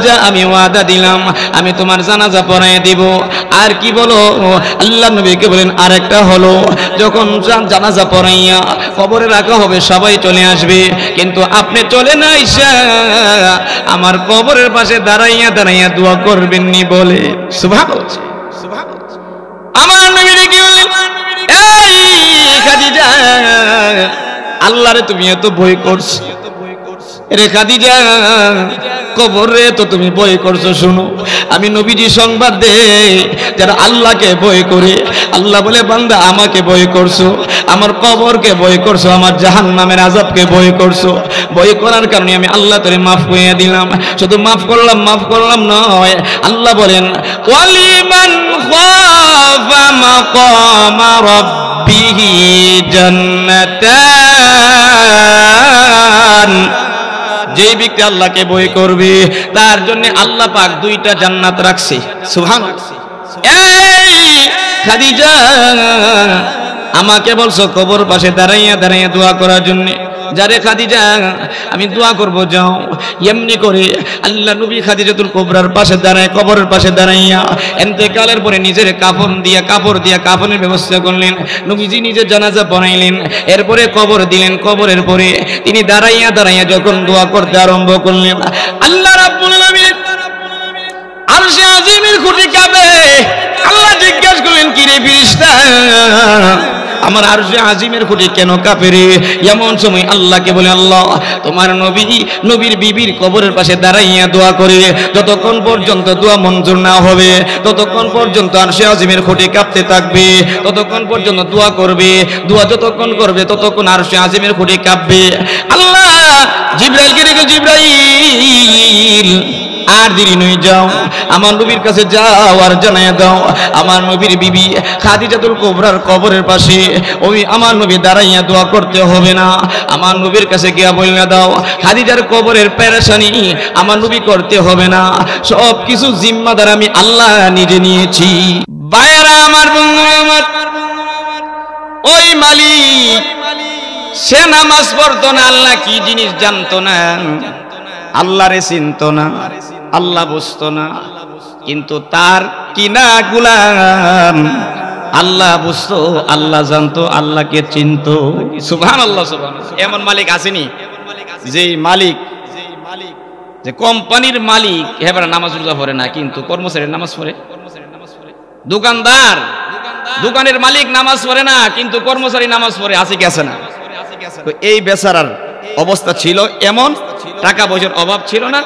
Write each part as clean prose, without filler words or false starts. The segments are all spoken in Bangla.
যা আমি ওয়াদা দিলাম আমি তোমার জানাজা পড়ায় দিব। আর কি বলো আল্লাহ নবীকে বলেন আরেকটা হলো যখন জানাজা পড়াইয়া কবরে রাখা হবে সবাই চলে আসবে, কিন্তু আপনি চলে না আইসা আমার কবরের পাশে দাঁড়াইয়া দাঁড়াইয়া দোয়া করবেন নি বলে। সুবহানাল্লাহ সুবহানাল্লাহ। আমার নবী কি বলেন, এই খাদিজা আল্লাহরে তুমি এত ভয় করছো রে খাদিজা, কবরে তো তুমি ভয় করছো। শুনো আমি নবীজি সংবাদ দে যারা আল্লাহকে ভয় করে, আল্লাহ বলে বান্দা আমাকে ভয় করছো, আমার কবরকে ভয় করছো, আমার জাহান্নামের আযাবকে ভয় করছো, ভয় করার কারণে আমি আল্লাহ তোরে মাফ করে দিলাম। শুধু মাফ করলাম নয়, আল্লাহ বলেন ওয়ালিমান খাফা মাকামা রাব্বিহি জান্নাতান, যেই ব্যক্তি আল্লাহকে ভয় করবে তার জন্য আল্লাহ পাক দুইটা জান্নাত রাখছে। সুবহানাল্লাহ। এই খাদিজা আমাকে বলছো কবর পাশে দাঁড়াইয়া দাঁড়াইয়া দোয়া করার জন্য। যারে খাদিজা আমি দোয়া করব যাও। এমনি করে আল্লাহ নবী খাদিজাতুল কুবরার পাশে দাঁড়ায় কবরের পাশে দাঁড়াইয়া ইন্তেকালের পরে নিজের কাপড় দিয়া কাফনের ব্যবস্থা করলেন। নবীজি নিজে জানাজা পড়াইলেন, এরপরে কবর দিলেন। কবরের পরে তিনি দাঁড়াইয়া দাঁড়াইয়া যখন দোয়া করতে আরম্ভ করলেন, আল্লাহ রাব্বুল আলামিন আরশে আজিমের খুঁটি কাঁপে। আল্লাহ জিজ্ঞাসা করলেন কি রে ফেরেশতা, আমার আরশে আজিমের খুঁটি কেন কাঁপে রে? এমন সময় আল্লাহকে বলে আল্লাহ তোমার নবীর বিবির কবরের পাশে দাঁড়াইয়া দোয়া করে যতক্ষণ পর্যন্ত দোয়া মঞ্জুর না হবে ততক্ষণ পর্যন্ত আরশে আজিমের খুঁটি কাঁপতে থাকবে, ততক্ষণ পর্যন্ত দোয়া করবে। দোয়া যতক্ষণ করবে ততক্ষণ আরশে আজিমের খুঁটি কাঁপবে। আল্লাহ জিবরাইলকে ডেকে জিবরাইল আর দেরি নয় যাও আমার নবীর কাছে যাও আর জানাইয়া দাও আমার নবীর বিবি খাদিজাতুল কুবরার কবরের পাশে ওই আমার নবী দাঁড়াইয়া দোয়া করতে হবে না। আমার নবীর কাছে গিয়া বইলা দাও খাদিজার কবরের পেরেশানি আমার নবী করতে হবে না, সব কিছু জিম্মাদার আমি আল্লাহ নিজে নিয়েছি। ভাইরা আমার, বন্ধুরা আমার, ওই মালিক সে নামাজ পড়তো না, আল্লাহ কি জিনিস জানতো না, আল্লাহরে চিনতো না, আল্লাহ বুঝতো না, কিন্তু তার কিনা গোলাম আল্লাহ বুঝতো, আল্লাহ জানতো, আল্লাহকে চিনতো। সুবহানাল্লাহ সুবহানাল্লাহ। এমন মালিক আসেনি যে মালিক যে কোম্পানির মালিক এবার নামাজ রোজা পড়ে না কিন্তু কর্মচারীর নামাজ পড়ে। দোকানদার দোকানের মালিক নামাজ পড়ে না কিন্তু কর্মচারী নামাজ পড়ে, আছে কি আছে না? তো এই বেচারার অবস্থা ছিল এমন, টাকা পয়সার অভাব ছিল না,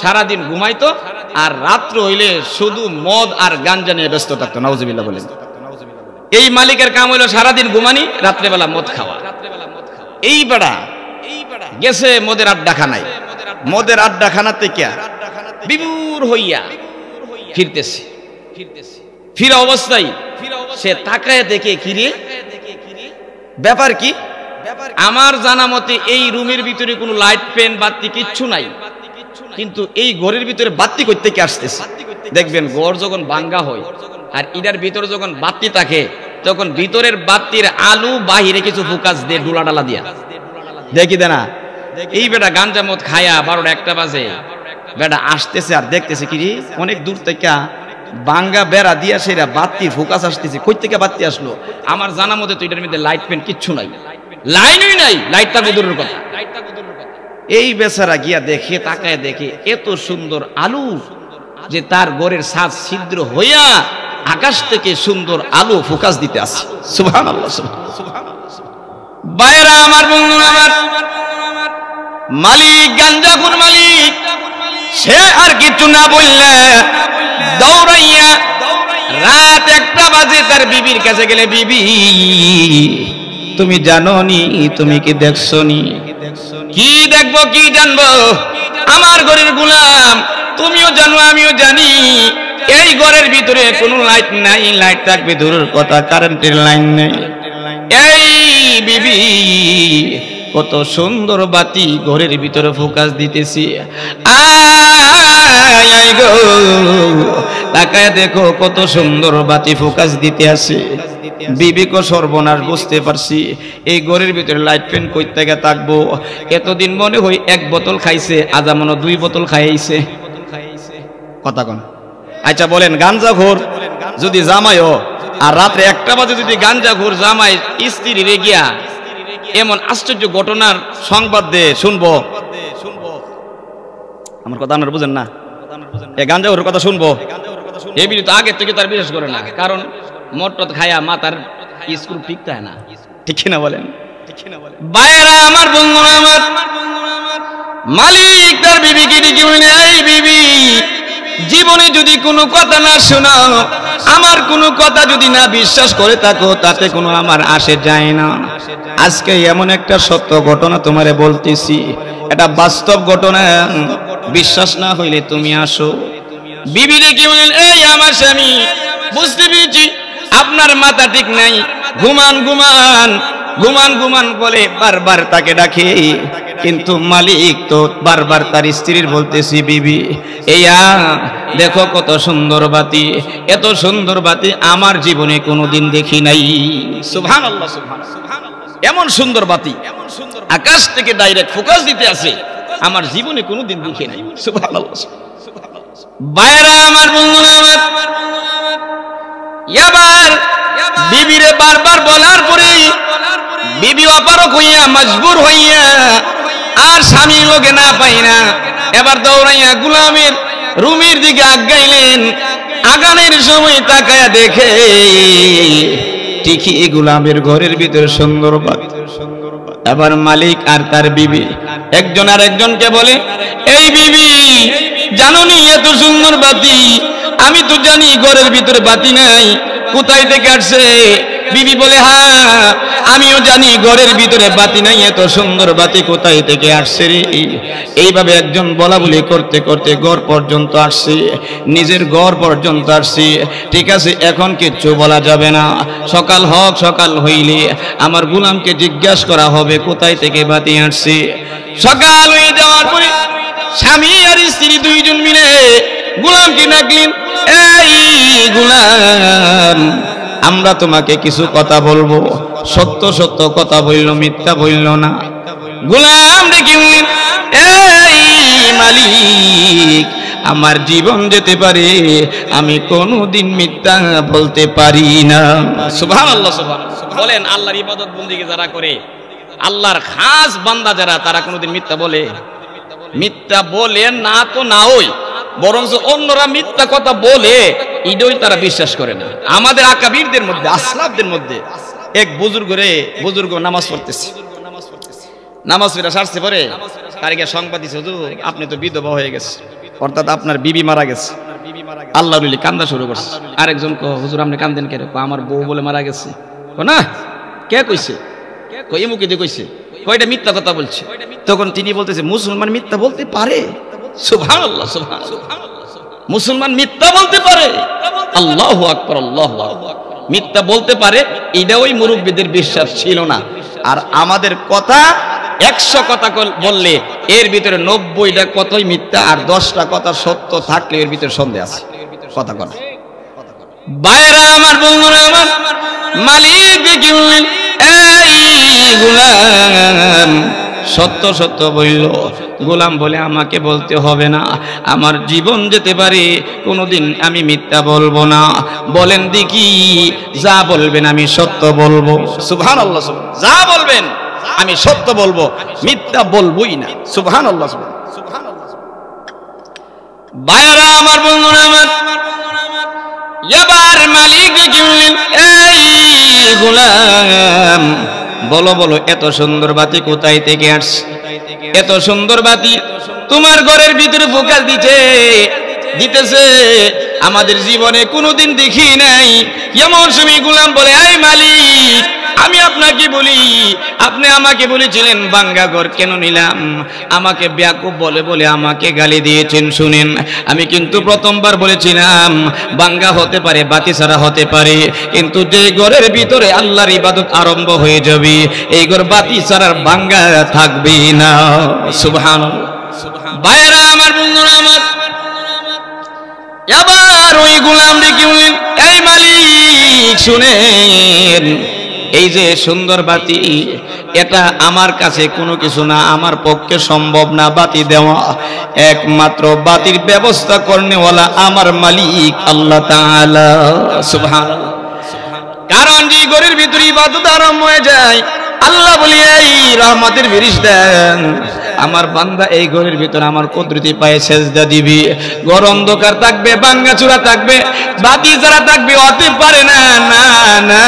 সারাদিন ঘুমাইতো আর রাত্র হইলে শুধু মদ আর গাঞ্জা নিয়ে ব্যস্ত থাকতো। নাউজুবিল্লাহ বলেন। এই মালিকের কাম হইলো সারাদিন ঘুমানি, রাত্রেবেলা মদ খাওয়া। এই বেড়া গেছে মদের আড্ডাখানায়, মদের আড্ডাখানা থেকে বিভোর হইয়া ফিরতেছে। ফিরা অবস্থায় সে তাকায় দেখে কিরে ব্যাপার কি? আমার জানা মতে এই রুমের ভিতরে কোনো লাইট ফ্যান বাতি কিচ্ছু নাই, কিন্তু এই ঘরের ভিতরে বাতি করতে কি আসতেছে। দেখবেন ঘর যখন ভাঙ্গা হয় আর এটার ভিতরে যখন বাতি থাকে তখন ভিতরের বাতির আলু বাহিরে কিছু ফোকাস দিয়ে ডুলা ডালা দিয়া দেখি দে না। এই বেটা গাঞ্জা মদ খায়া 12টা-1টা বাজে বেটা আসতেছে আর দেখতেছে কি অনেক দূর থেকে ভাঙ্গা বেড়া দিয়া সেরা বাতি ফোকাস আসতেছে। কই থেকে বাতি আসলো? আমার জানা মতে তো এটার মধ্যে লাইট ফ্যান কিচ্ছু নাই, লাইনই নাই, লাইট থাকবে দূরের কথা। এই বেচারা গিয়া দেখে তাকায় দেখে এত সুন্দর আলু যে তার ঘরের ছাদ ছিদ্র হইয়া আকাশ থেকে সুন্দর আলো ফোকাস দিতে আসে। সুবহানাল্লাহ সুবহানাল্লাহ। বাইরা আমার, বন্ধুরা আমার, মালিক গাঞ্জাখোর মালিক সে আর কিছু না বললে দৌড়াইয়া রাত 1টা বাজে তার বিবির কাছে গেলে, বিবি তুমি জানো নি, তুমি কি দেখছো নি? কি দেখবো কি জানবো, আমার ঘরের গোলাম, তুমিও জানো আমিও জানি এই ঘরের ভিতরে কোনো লাইট নাই, লাইট থাকবে দূরের কথা, কারেন্টের লাইন নেই। এই বিবি কত সুন্দর বাতি ঘরের ভিতরে ফোকাস দিতেছি, আয় গো তাকায় দেখো কত সুন্দর বাতি ফোকাস দিতে আছে। বিবি কো সর্বনাশ, বুঝতে পারছি এই ঘরের ভিতরে লাইট ফ্যান কই থেকে থাকবো। এতদিন মনে হয় 1 বোতল খাইছে, আজা মনে 2 বোতল খাইছে। কথা কোন? আচ্ছা বলেন, গাঞ্জাখোর যদি জামাইও আর রাত্রে 1টা বাজে যদি গাঞ্জাখোর জামাই স্ত্রী রে গিয়া এমন আশ্চর্য ঘটনার সংবাদ দে শুনবো, আমার কথা আপনারা বুঝেন না? এই গাঞ্জাখোরের কথা শুনবো, এই বিড়ি তো আগের থেকে তার বিশ্বাস করে না, কারণ মটট খায়া মাথার স্ক্রু ঠিক থাকে না, ঠিক না বলেন? বাইরা আমার বন্ধুরা আমার, মালিক তার বিবিকে ডেকে বলেন, এই বিবি, জীবনে যদি কোনো কথা না শোনাও, আমার কোনো কথা যদি না বিশ্বাস করে থাকো, তাতে কোনো আমার আসে যায় না। আজকে এমন একটা সত্য ঘটনা তোমারে বলতেছি, এটা বাস্তব ঘটনা, বিশ্বাস না হইলে তুমি আসো। বিবি ডেকে বলেন, এই আমার স্বামী, বুঝতে পেরেছি আপনার মাথা ঠিক নাই, ঘুমান ঘুমান ঘুমান ঘুমান বলে বারবার তাকে ডাকে, কিন্তু মালিক তো বারবার তার স্ত্রীর বলতেছি, বিবি এইয়া দেখো কত সুন্দর বাতি, এত সুন্দর বাতি আমার জীবনে কোনোদিন দেখি নাই। সুবহানাল্লাহ, সুবহানাল্লাহ, এমন সুন্দর বাতি আকাশ থেকে ডাইরেক্ট ফোকাস দিতে আছে, আমার জীবনে কোনোদিন দেখি নাই। সুবহানাল্লাহ। বাইরা আমার বন্ধুরা আমার, এবার বিবিরে বারবার বলার পরে বিবি অপারক হইয়া মজবুর হইয়া আর স্বামীর লোকে না পাই না, এবার দৌড়াইয়া গোলামের রুমের দিকে আগাইলেন। আগানের সময় তাকায়া দেখে ঠিকই গোলামের ঘরের ভিতরে সুন্দর বাতি। এবার মালিক আর তার বিবি একজন আর একজনকে বলে, এই বিবি জানোনি এত সুন্দর বাতি? আমি তো জানি ঘরের ভিতরে বাতি নাই, কোথায় থেকে আসছে? বিবি বলে, হ্যাঁ আমিও জানি ঘরের ভিতরে বাতি নাই, এত সুন্দর বাতি কোথায় থেকে আসছে রে? এইভাবে একজন বলা বলি করতে করতে ঘর পর্যন্ত আসছে, নিজের ঘর পর্যন্ত আসছে। ঠিক আছে, এখন কিচ্ছু বলা যাবে না, সকাল হোক, সকাল হইলে আমার গোলামকে জিজ্ঞাসা করা হবে কোথায় থেকে বাতি আসছে। সকাল হয়ে যাওয়ার পরে স্বামী আর স্ত্রী দুইজন মিলে গোলামকে ডাকলেন, এই গোলাম, আমরা তোমাকে কিছু কথা বলবো, সত্য সত্য কথা বলল, মিথ্যা বলল না। গোলাম ডেকে বললেন, এই মালিক, আমার জীবন যেতে পারে, আমি কোনোদিন মিথ্যা বলতে পারি না। সুবহানাল্লাহ, সুবহানাল্লাহ। বলেন, আল্লাহর ইবাদত বন্দেগী যারা করে, আল্লাহর খাস বান্দা যারা, তারা কোনোদিন মিথ্যা বলে? মিথ্যা বলে না তো না, ওই বরঞ্চ অন্যরা মিথ্যা কথা বলে এটাই তারা বিশ্বাস করে না। আমাদের আকাবিরদের মধ্যে, আসলাফদের মধ্যে এক বুজুর্গ নামাজ পড়তেছে, নামাজ পড়া সারছে পরে তারিখে সংবাদ দিছে, হুজুর আপনি তো বিধবা হয়ে গেছে, অর্থাৎ আপনার বিবি মারা গেছে। আল্লাহ বলি কান্দা শুরু করছে। আরেকজন কো, হুজুর আপনি কান্দেন কেন? আমার বউ বলে মারা গেছে। না, কে কইছে? কই মুখে দিয়ে কইছে, কয়টা মিথ্যা কথা বলছে। তখন তিনি বলতেছে, মুসলমান মিথ্যা বলতে পারে? সুবহানাল্লাহ, সুবহানাল্লাহ, মুসলমান মিথ্যা বলতে পারে? আল্লাহু আকবার, আল্লাহু আকবার, মিথ্যা বলতে পারে। এটা ওই মুরব্বিদের বিশ্বাস ছিল না। আর আমাদের কথা 100 কথা বললে এর ভিতরে 90টা কথাই মিথ্যা, আর 10টা কথা সত্য থাকলে এর ভিতরে সন্দেহ আছে। কথা কথা বাইরা আমার বন্ধুরা আমার, মালিক কি বললেন, এই গোলাম সত্য সত্য বলল। গোলাম বলে, আমাকে বলতে হবে না, আমার জীবন যেতে পারে, কোনোদিন আমি মিথ্যা বলবো না। বলেন দেখি, যা বলবেন আমি সত্য বলবো। সুবহানাল্লাহ, যা বলবেন আমি সত্য বলবো, মিথ্যা বলবোই না। সুবহানাল্লাহ, সুবহানাল্লাহ। ভাইরা আমার বন্ধুরা আমার, এবার মালিক কি বললেন, এই গোলাম বলো বলো, এত সুন্দর বাতি কোথায় থেকে আসছে? এত সুন্দর বাতি তোমার ঘরের ভিতরে ফোকাস দিতেছে, আমাদের জীবনে কোনোদিন দেখি নাই। এমন সময় গোলাম বলে, এই মালিক, আমি আপনাকে বলি, আপনি আমাকে বলেছিলেন বাঙ্গা ঘর কেন নিলাম, আমাকে বেয়াকুব বলে বলে আমাকে গালি দিয়েছেন। শুনেন, আমি কিন্তু প্রথমবার বলেছিলাম বাঙ্গা হতে পারে, বাতি ছাড়া হতে পারে, কিন্তু যে ঘরের ভিতরে আল্লাহর ইবাদত আরম্ভ হয়ে যাবে, এই ঘর বাতি ছাড়ার বাঙ্গা থাকবে না। সুবহানাল্লাহ। ভাইরা আমার, বন্ধুরা আমার, এবার ওই গোলাম ডেকে বললেন, এই মালিক শুনেন, এই যে সুন্দর বাতি, এটা আমার কাছে কোনো কিছু না, আমার পক্ষে সম্ভব না বাতি দেওয়া। একমাত্র বাতির ব্যবস্থা করনেওয়ালা আমার মালিক আল্লাহ তাআলা। সুবহানাল্লাহ। কারণ যে ঘরের ভিতরে ইবাদত আরম্ভ হয়ে যায়, আল্লাহ বলি এই রহমতের বিরিশ দেন, আমার বান্দা এই ঘরের ভিতরে আমার কুদরতি পায়ে সেজদা দিবি। ঘর অন্ধকার থাকবে, ভাঙাচোরা থাকবে, বাতি যারা থাকবে, হতে পারে না না না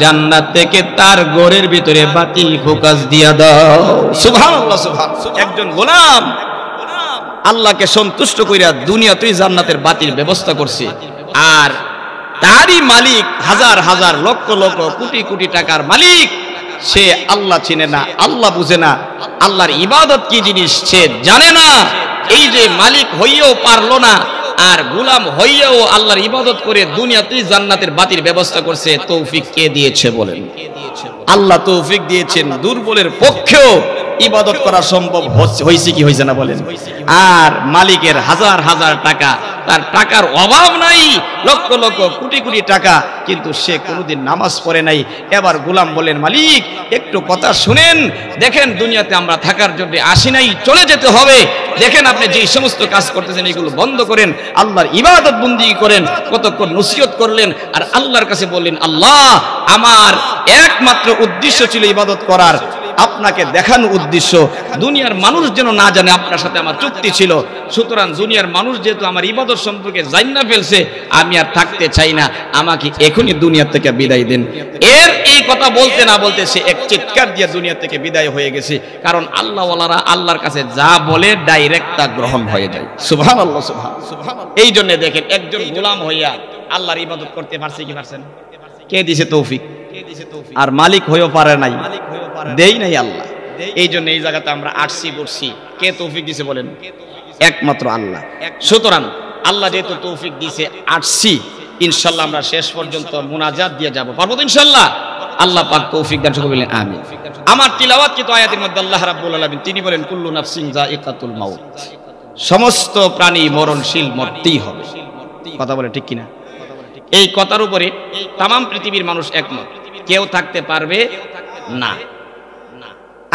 জান্নাত থেকে তার ঘরের ভিতরে বাতি ফোকাস দিয়া দাও। সুবহানাল্লাহ সুবহানাল্লাহ। একজন গোলাম আল্লাহকে সন্তুষ্ট কইরা দুনিয়াতেই জান্নাতের বাতির ব্যবস্থা করছে, আর তারই মালিক হাজার হাজার লক্ষ লক্ষ কোটি কোটি টাকার মালিক, সে আল্লাহ চিনে না, আল্লাহ বুঝে না, আল্লাহর ইবাদত কি জিনিস সে জানে না। এই যে মালিক হইয়াও পারলো না, আর গোলাম হইয়াও আল্লাহর ইবাদত করে দুনিয়াতেই জান্নাতের বাতির ব্যবস্থা করছে, তৌফিক কে দিয়েছে বলেন? আল্লাহ তৌফিক দিয়েছেন। দুর্বলের পক্ষেও ইবাদত করা সম্ভব হয়েছে কি হয়েছে না বলেন? আর মালিকের হাজার হাজার টাকা, তার টাকার অভাব নাই, লক্ষ লক্ষ কোটি কোটি টাকা, কিন্তু সে কোনোদিন নামাজ পড়ে নাই। এবার গোলাম বলেন, মালিক একটু কথা শুনেন, দেখেন দুনিয়াতে আমরা থাকার জন্য আসি নাই, চলে যেতে হবে। দেখেন আপনি যে সমস্ত কাজ করতেছেন এগুলো বন্ধ করেন, আল্লাহর ইবাদত বন্দেগী করেন। কতক্ষণ নসিহত করলেন আর আল্লাহর কাছে বললেন, আল্লাহ আমার একমাত্র উদ্দেশ্য ছিল ইবাদত করার, আপনাকে দেখানো উদ্দেশ্য। দুনিয়ার মানুষ যেন না জানে আপনার সাথে আমার চুক্তি ছিল, সুতরাং দুনিয়ার মানুষ যেহেতু আমার ইবাদত সম্পর্কে জান্না ফেলছে, আমি আর থাকতে চাই না, আমাকে এখনই দুনিয়া থেকে বিদায় দেন। এর এই কথা বলতে না বলতে সে এক চিৎকার দিয়ে দুনিয়া থেকে বিদায় হয়ে গেছে। কারণ আল্লাহওয়ালারা আল্লাহর কাছে যা বলে ডাইরেক্ট তা গ্রহণ হয়ে যায়। সুবহানাল্লাহ সুবহানাল্লাহ। এই জন্য দেখেন একজন গোলাম হইয়া আল্লাহর ইবাদত করতে পারছে কি পারছেন? কে দিছে তৌফিক? আর মালিক হয়েও পারে নাই, দেই নাই আল্লাহ। এই জন্য এই জায়গাতে আমরা আসছি বসছি, কে তৌফিক দিছে বলেন? একমাত্র আল্লাহ। সুতরাং আল্লাহ যেহেতু তৌফিক দিছে, আসছি, ইনশাআল্লাহ আমরা শেষ পর্যন্ত মুনাজাত দিয়ে যাব, পারবো তো ইনশাআল্লাহ? আল্লাহ পাক তৌফিক দান করুন, বলেন আমিন। আমার তিলাওয়াত কিন্তু আয়াতের মধ্যে আল্লাহ রাব্বুল আলামিন তিনি বলেন, কুল্লু নাফসিন যায়িকাতুল মাউত, সমস্ত প্রাণী মরণশীল, মরতেই হবে। কথা বলে ঠিক কিনা? এই কথার উপরে তামাম পৃথিবীর মানুষ একমত, কেউ থাকতে পারবে না।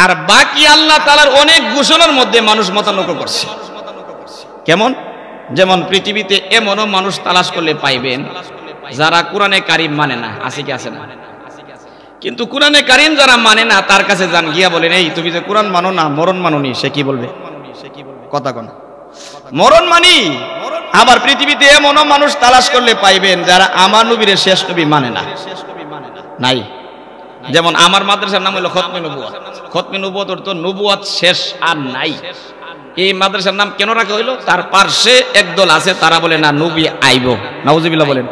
আর বাকি আল্লাহ তাআলার অনেক ঘোষণার মধ্যে মানুষ মতানৈক্য করছে। কেমন? যেমন পৃথিবীতে এমনও মানুষ তালাশ করলে পাইবেন যারা কোরআনে কারিম মানে না, আছে কি আছে না? কিন্তু কোরআনে কারিম যারা মানে না তার কাছে যান, গিয়া বলেন, এই তুমি যে কোরআন মানো না, মরণ মানোনি, সে কি বলবে? কথা কোন মরণ মানি। আবার পৃথিবীতে এমনও মানুষ তালাশ করলে পাইবেন যারা আমার নবীর শেষ নবী মানে না, নাই। যেমন আমার মাদ্রাসার নাম হলো খতমে নবুয়ত। খতমে নবুয়ত তো নবুয়ত শেষ আর নাই। এই মাদ্রাসার নাম কেন রাখা হইলো? তার পার্শ্বে একদল আছে, তারা বলে না নবী আইব, নাউজুবিল্লাহ বলেন,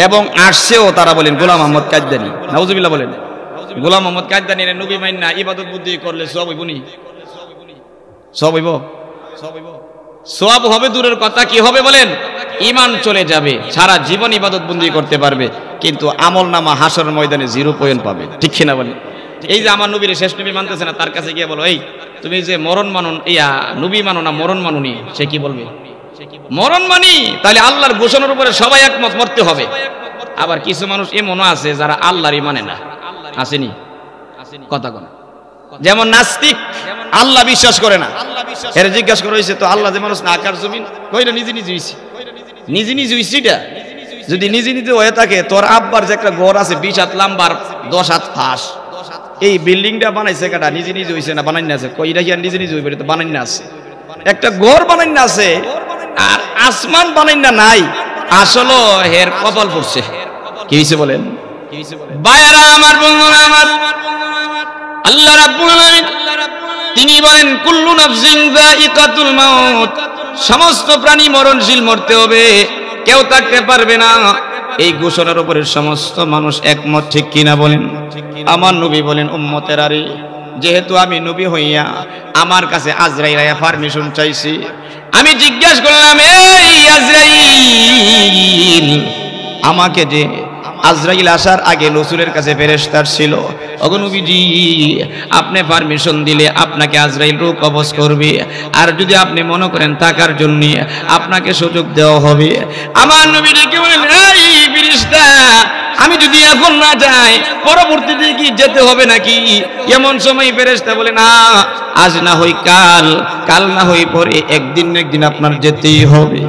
এবং আসছেও তারা বলেন গোলাম মোহাম্মদ কাদদানী, নাউজুবিল্লাহ বলেন। গোলাম মোহাম্মদ কাদদানী নবী মাইন না ইবাদত বুদ্ধি করলে সব হইব নি? সব হইব? সওয়াব হবে দূরের কথা, কি হবে বলেন? ঈমান চলে যাবে, সারা জীবন ইবাদত বন্দেগী করতে পারবে, কিন্তু আমলনামা হাসরের ময়দানে 0 পয়েন্ট পাবে। ঠিক কিনা বলেন? এই যে আমার নবীর শেষ নবী মানতেছে না, তার কাছে গিয়ে বলো, এই তুমি যে মরণ মানো, নবী মানো না মরণ মানোনি, সে কি বলবে? মরণ মানি। তাহলে আল্লাহর ঘোষণার উপরে সবাই একমত, মরতে হবে। আবার কিছু মানুষ এমনও আছে যারা আল্লাহরই মানে না, আসেনি? কথা কোন? যেমন নাস্তিক, আল্লাহ বিশ্বাস করে না। এর জিজ্ঞাসা করা হয়েছে, তো আল্লাহ যে মানুষ না আকার জমিন, কইরা নিজে নিজে হইছে, নিজে নিজে হইছিটা যদি নিজে নিজে হয়ে থাকে, তোর আব্বার যে একটা ঘর আছে 20 হাত লম্বা 10 হাত ফাঁস, এই বিল্ডিংটা বানাইছে কাটা নিজে নিজে হইছে না বানাই না আছে? কইরা কি আর নিজে নিজে হইবে? তো বানাই না আছে, একটা ঘর বানাই না আছে, আর আসমান বানাই না নাই। আসলে হের কপাল পড়ছে। কি হইছে বলেন? ভাইরা আমার, বন্ধুরা আমার, আল্লাহ রাব্বুল আলামিন তিনি বলেন, কুল্লু নাফসিন যায়িকাতুল মাউত, সমস্ত প্রাণী মরণশীল, মরতে হবে, কেউ থাকতে পারবে না। এই ঘোষণার উপরে সমস্ত মানুষ একমত, ঠিক কিনা বলেন? আমার নবী বলেন, উম্মতের আরে, যেহেতু আমি নবী হইয়া আমার কাছে আজরাইল আয়া পারমিশন চাইছি, আমি জিজ্ঞাসা করলাম, এই আজরাইল, আমাকে যে আজরাইল আসার আগে রাসূলের কাছে ফেরেশতা ছিল, ওগো নবীজি আপনি পারমিশন দিলে আপনাকে আজরাইল রূহ কবজ করবে, আর যদি আপনি মনে করেন থাকার জন্য আপনাকে সুযোগ দেওয়া হবে। আমার নবী ডেকে বলেন, এই ফেরেশতা, আমি যদি এখন না যাই পরবর্তীতে কি যেতে হবে নাকি? এমন সময় ফেরেশতা বলে না, আজ না হই কাল, কাল না হই পরে, একদিন না একদিন আপনার যেতেই হবে।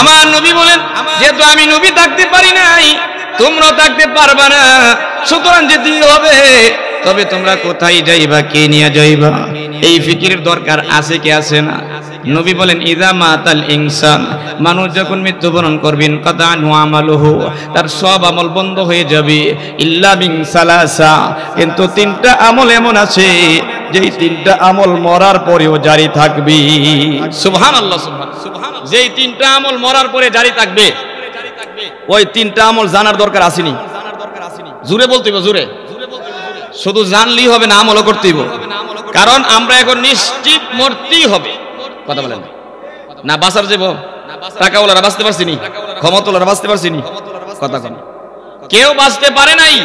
আমার নবী বলেন, যেহেতু আমি নবী থাকতে পারি নাই, তোমরাও থাকতে পারবা না, সুতরাং যেতেই হবে। তবে তোমরা কোথায় যাইবা, কে নিয়ে যাইবা, এই ফিকিরের দরকার আছে কি আছে না? নবী বলেন, ইযা মাতাল ইনসান, মানুষ যখন মৃত্যুবরণ করবেন, কাতানু আমালুহু, তার সব আমল বন্ধ হয়ে যাবে, ইল্লা মিন সালাসা, কিন্তু তিনটা আমল এমন আছে যেই তিনটা আমল মরার পরেও জারি থাকবে। সুবহানাল্লাহ, সুবহানাল্লাহ। যেই তিনটা আমল মরার পরে জারি থাকবে, ওই তিনটা আমল জানার দরকার আসেনি। জোরে বলতে হবে, জোরে। শুধু জানলেই হবে না, আমলও করতে হবে। কারণ আমরা এখন নিশ্চিত মরতেই হবে। কথা বলেন না, বাঁচার যাব, টাকাওয়ালারা বাঁচতে পারছি নি, ক্ষমতাওয়ালারা বাঁচতে পারছি নি, কথা বলেন, কেউ বাঁচতে পারে নাই,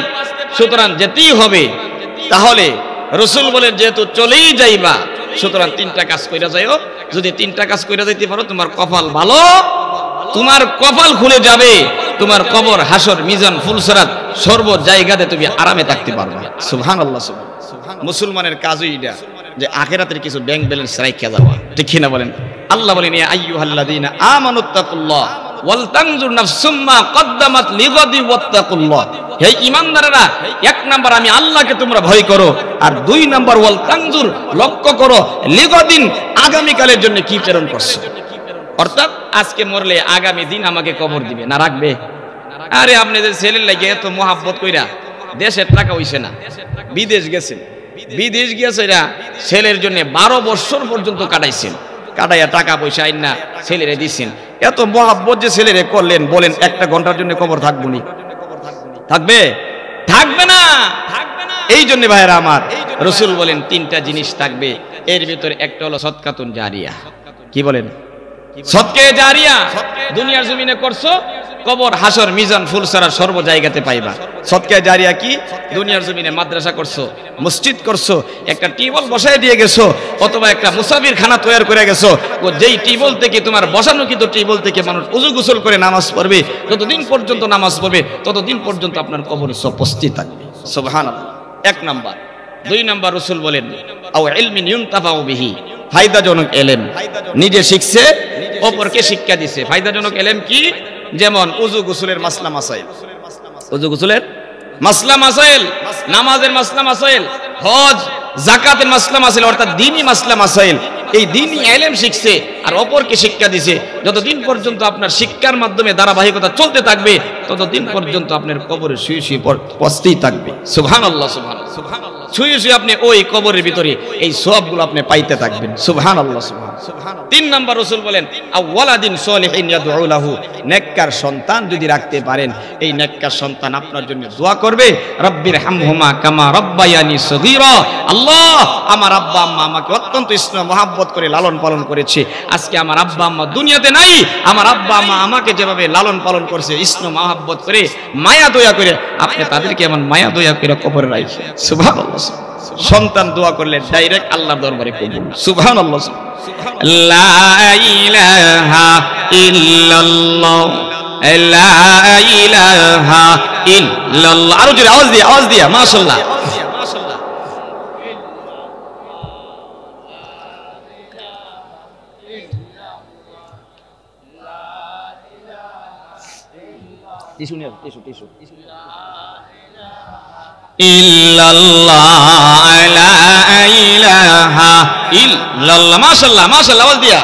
সুতরাং যেতেই হবে। তাহলে রাসূল বলেন, যেহেতু চলেই যাইবা, সুতরাং তিনটা কাজ কইরা যাইও। যদি তিনটা কাজ কইরা যাইতে পারো, তোমার কপাল ভালো, তোমার কপাল খুলে যাবে, তোমার কবর, হাসর, মিজান, ফুলসরাত সর্ব জায়গাতে তুমি আরামে থাকতে পারবে। সুবহানাল্লাহ, সুবহানাল্লাহ। মুসলমানের কাজই এটা যে আখিরাতের কিছু ব্যাংক ব্যালেন্স রাইখা যাওয়া, ঠিক কি না বলেন? আল্লাহ বলেন, ইয়া আইয়ুহাল্লাযীনা আমানুত্তাকুল্লাহ ওয়াল তানজুর নাফসুম মা কদ্দামাত লিগাদি ওয়াত্তাকুল্লাহ। হে ঈমানদারেরা, এক নাম্বার আমি আল্লাহকে তোমরা ভয় করো, আর দুই নাম্বার ওয়াল তানজুর, লক্ষ্য করো, লিগাদিন, আগামী কালের জন্য কি প্রেরণ করছো। অর্থাৎ আজকে মরলে আগামী দিন আমাকে কবর দিবে না, রাখবে? আরে আপনি যে ছেলের লাগে এত মোহাব্বত কইরা দেশের টাকা হইছে না, বিদেশ গেছেন, বিদেশ গিয়েছে এরা ছেলের জন্য 12 বছর পর্যন্ত কাটাইছেন, কাটাইয়া টাকা পয়সা আইন না ছেলেরে দিচ্ছেন। এত মোহাব্বত যে ছেলেরে করলেন, বলেন একটা ঘন্টার জন্য কবর থাকবো নি? থাকবে? থাকবে না। এই জন্য ভাইরা আমার, রাসূল বলেন তিনটা জিনিস থাকবে, এর ভিতরে একটা হলো সদকাতুন জারিয়া। কি বলেন? সদকা জারিয়া দুনিয়ার জমিনে করছো, কবর, হাসর, মিজান, ফুলসরাত সর্ব জায়গাতে পাইবা। সদকা জারিয়া কি? দুনিয়ার জমিনে মাদ্রাসা করছো, মসজিদ করছো, একটা টিউবওয়েল বসায় দিয়ে গেছো, অথবা একটা মুসাফির খানা তৈরি করে গেছো। যেই টিউবওয়েল থেকে, তোমার বসানো কিন্তু টিউবওয়েল থেকে মানুষ উযু গোসল করে নামাজ পড়বে, যতদিন পর্যন্ত নামাজ পড়বে ততদিন পর্যন্ত আপনার কবরে সব উপস্থিত থাকবে। সুবহানাল্লাহ, এক নাম্বার। দুই নাম্বার, রাসূল বলেন, আও ইলমিন ইউনতাফাউ বিহি, ফায়দাজনক এলেম, নিজে শিখছে, অপরকে শিক্ষা দিছে। ফায়দাজনক এলেম কি? যেমন উযু গোসলের মাসলা মাসাইল, উযু গোসলের মাসলা মাসাইল, নামাজের মাসলা মাসাইল, হজ যাকাতের মাসলা মাসাইল, অর্থাৎ দ্বীনি মাসলা মাসাইল, এই দ্বীনি ইলম শিখছে আর অপরকে শিক্ষা দিছে। যতদিন পর্যন্ত আপনার শিক্ষার মাধ্যমে ধারাবাহিকতা চলতে থাকবে, ততদিন পর্যন্ত আপনার কবরে শুয়ে শুয়ে পচতেই থাকবে। সুবহানাল্লাহ, সুবহানাল্লাহ, সুবহানাল্লাহ। শুয়ে শুয়ে আপনি ওই কবরের ভিতরে এই সওয়াবগুলো আপনি পাইতে থাকবেন। সুবহানাল্লাহ, সুবহানাল্লাহ। তিন নাম্বার, রাসূল বলেন, আওয়ালাদিন সলিহিন ইয়াদউ লাহু, নেককার সন্তান যদি রাখতে পারেন, এই নেককার সন্তান আপনার জন্য দোয়া করবে, রব্বির হামহুমা কামা রব্বায়ানি সগীরা। আল্লাহ, আমার আব্বা আম্মা আমাকে অত্যন্ত স্নেহ মহব্বত করে লালন পালন করেছে, আজকে আমার আব্বা আম্মা দুনিয়াতে নাই, আমার আব্বা আম্মা আমাকে যেভাবে লালন পালন করেছে, স্নেহ মহব্বত করে, মায়া দয়া করে, আপনি তাদেরকে এমন মায়া দয়া করে কবরে রাখেন। সুবহানাল্লাহ। সন্তান দোয়া করলে ডাইরেক্ট আল্লাহর দরবারে কবুল। সুবহানাল্লাহ। লা ইলাহা ইল্লাল্লাহ, লা ইলাহা ইল্লাল্লাহ। আরো জোরে আওয়াজ দিয়ে, আওয়াজ দিয়ে, মাশাআল্লাহ। টিস্যু নিয়ে, টিস্যু, টিস্যু। ইল্লাল্লাহ, লা ইলাহা ইল্লাল্লাহ। মাশাআল্লাহ, মাশাআল্লাহ, আওয়াজ দিয়া।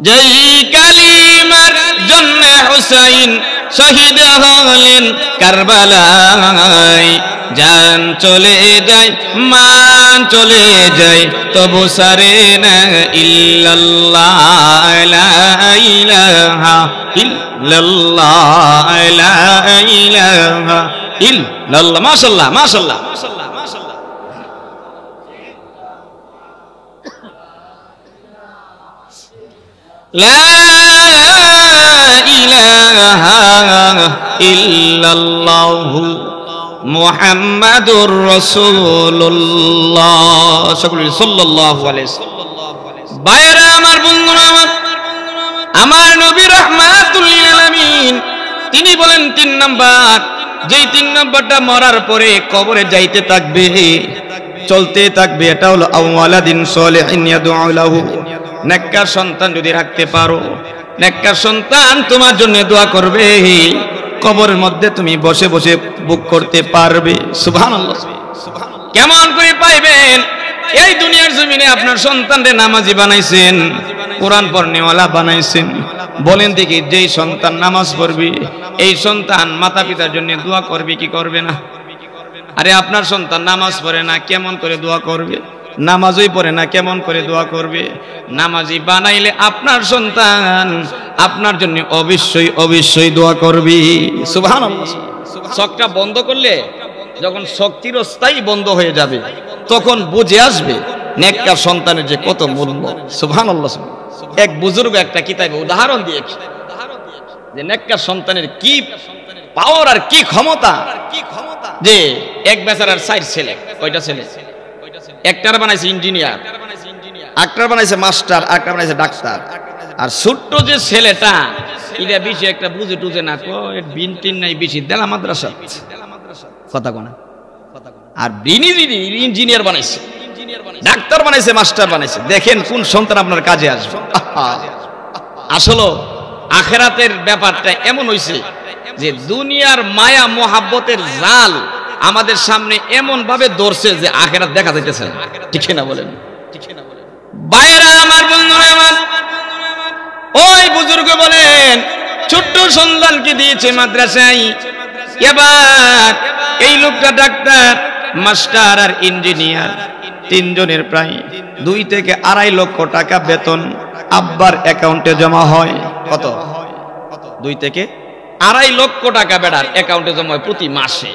যেই কালিমার জন্য হুসাইন শহীদ হলেন কারবালায়, জান চলে যায়, মান চলে যায়, তবু সারে না ইল্লাল্লাহ, লা ইলাহা ইল্লাল্লাহ, লা ইলাহা ইল্লাল্লাহ। মাশাআল্লাহ, মাশাআল্লাহ। লা ইলাহা ইল্লাল্লাহু মুহাম্মাদুর রাসূলুল্লাহ, সকলে সাল্লাল্লাহু আলাইহি ওয়াসাল্লাম। ভাইরা আমার, বন্ধুরা আমার, আমার নবী রাহমাতুল লিল আলামিন আলামিন তিনি বলেন 3 নাম্বার, যেই 3 নাম্বারটা মরার পরে কবরে যাইতে থাকবে, চলতে থাকবে, এটা হলো আওয়ালাদিন সলিহিন ইয়াদউ লাহু। নেককার সন্তান যদি রাখতে পারো, নেককার সন্তান তোমার জন্য দোয়া করবে, কবরের মধ্যে তুমি বসে বসে বুক করতে পারবে। সুবহানাল্লাহ। কেমন করে পাইবেন? এই দুনিয়ার জমিনে আপনার সন্তানরে নামাজি বানাইছেন, কোরআন পড়নেওয়ালা বানাইছেন। বলেন দেখি, যেই সন্তান নামাজ পড়বে এই সন্তান মাতা পিতার জন্য দোয়া করবে কি করবে না? আরে আপনার সন্তান নামাজ পড়ে না, কেমন করে দোয়া করবে? নামাজই পড়ে না, কেমন করে দোয়া করবে? নামাজি বানাইলে আপনার সন্তান আপনার জন্য অবশ্যই অবশ্যই দোয়া করবে। সুবহানাল্লাহ। শখটা বন্ধ করলে, যখন শখ চিরস্থায়ী বন্ধ হয়ে যাবে, তখন বুঝে আসবে নেককার সন্তানের যে কত মূল্য। সুবহানাল্লাহ। এক বুজুর্গ একটা কিতাবে উদাহরণ দিয়েছে যে নেককার সন্তানের কি পাওয়ার আর কি ক্ষমতা। যে এক বেচারার 4 ছেলে, কয়টা ছেলে? একটার বানাইছে ইঞ্জিনিয়ার, একটার বানাইছে মাস্টার, আরেকটা বানাইছে ডাক্তার। আর ছোট্ট যে ছেলেটা, এটা বেশি একটা বুঝে টুঝে না, কয় বিনটিন নাই বেশি দেলা মাদ্রাসা কথা কোনা। আর বিনি ইঞ্জিনিয়ার বানাইছে, ডাক্তার বানাইছে, মাস্টার বানাইছে। দেখেন কোন সন্তান আপনার কাজে আসবে। আসলে আখিরাতের ব্যাপারটা এমন হইছে যে দুনিয়ার মায়া মোহাব্বতের জাল আমাদের সামনে এমন ভাবে ধরছে যে আখিরাত দেখা যাইতেছে না। ঠিক না বলেন? বাইরা আমার, বন্ধুরা আমার, ওই বুজুর্গ বলেন ছোট্ট সন্তানকে দিয়েছে মাদ্রাসায়, এবার এই লোকটা ডাক্তার, মাস্টার আর ইঞ্জিনিয়ার, 3 জনের প্রায় 2 থেকে 2.5 লক্ষ টাকা বেতন আব্বার অ্যাকাউন্টে জমা হয়। কত? 2 থেকে 2.5 লক্ষ টাকা বেড়ার অ্যাকাউন্টে জমা হয় প্রতি মাসে।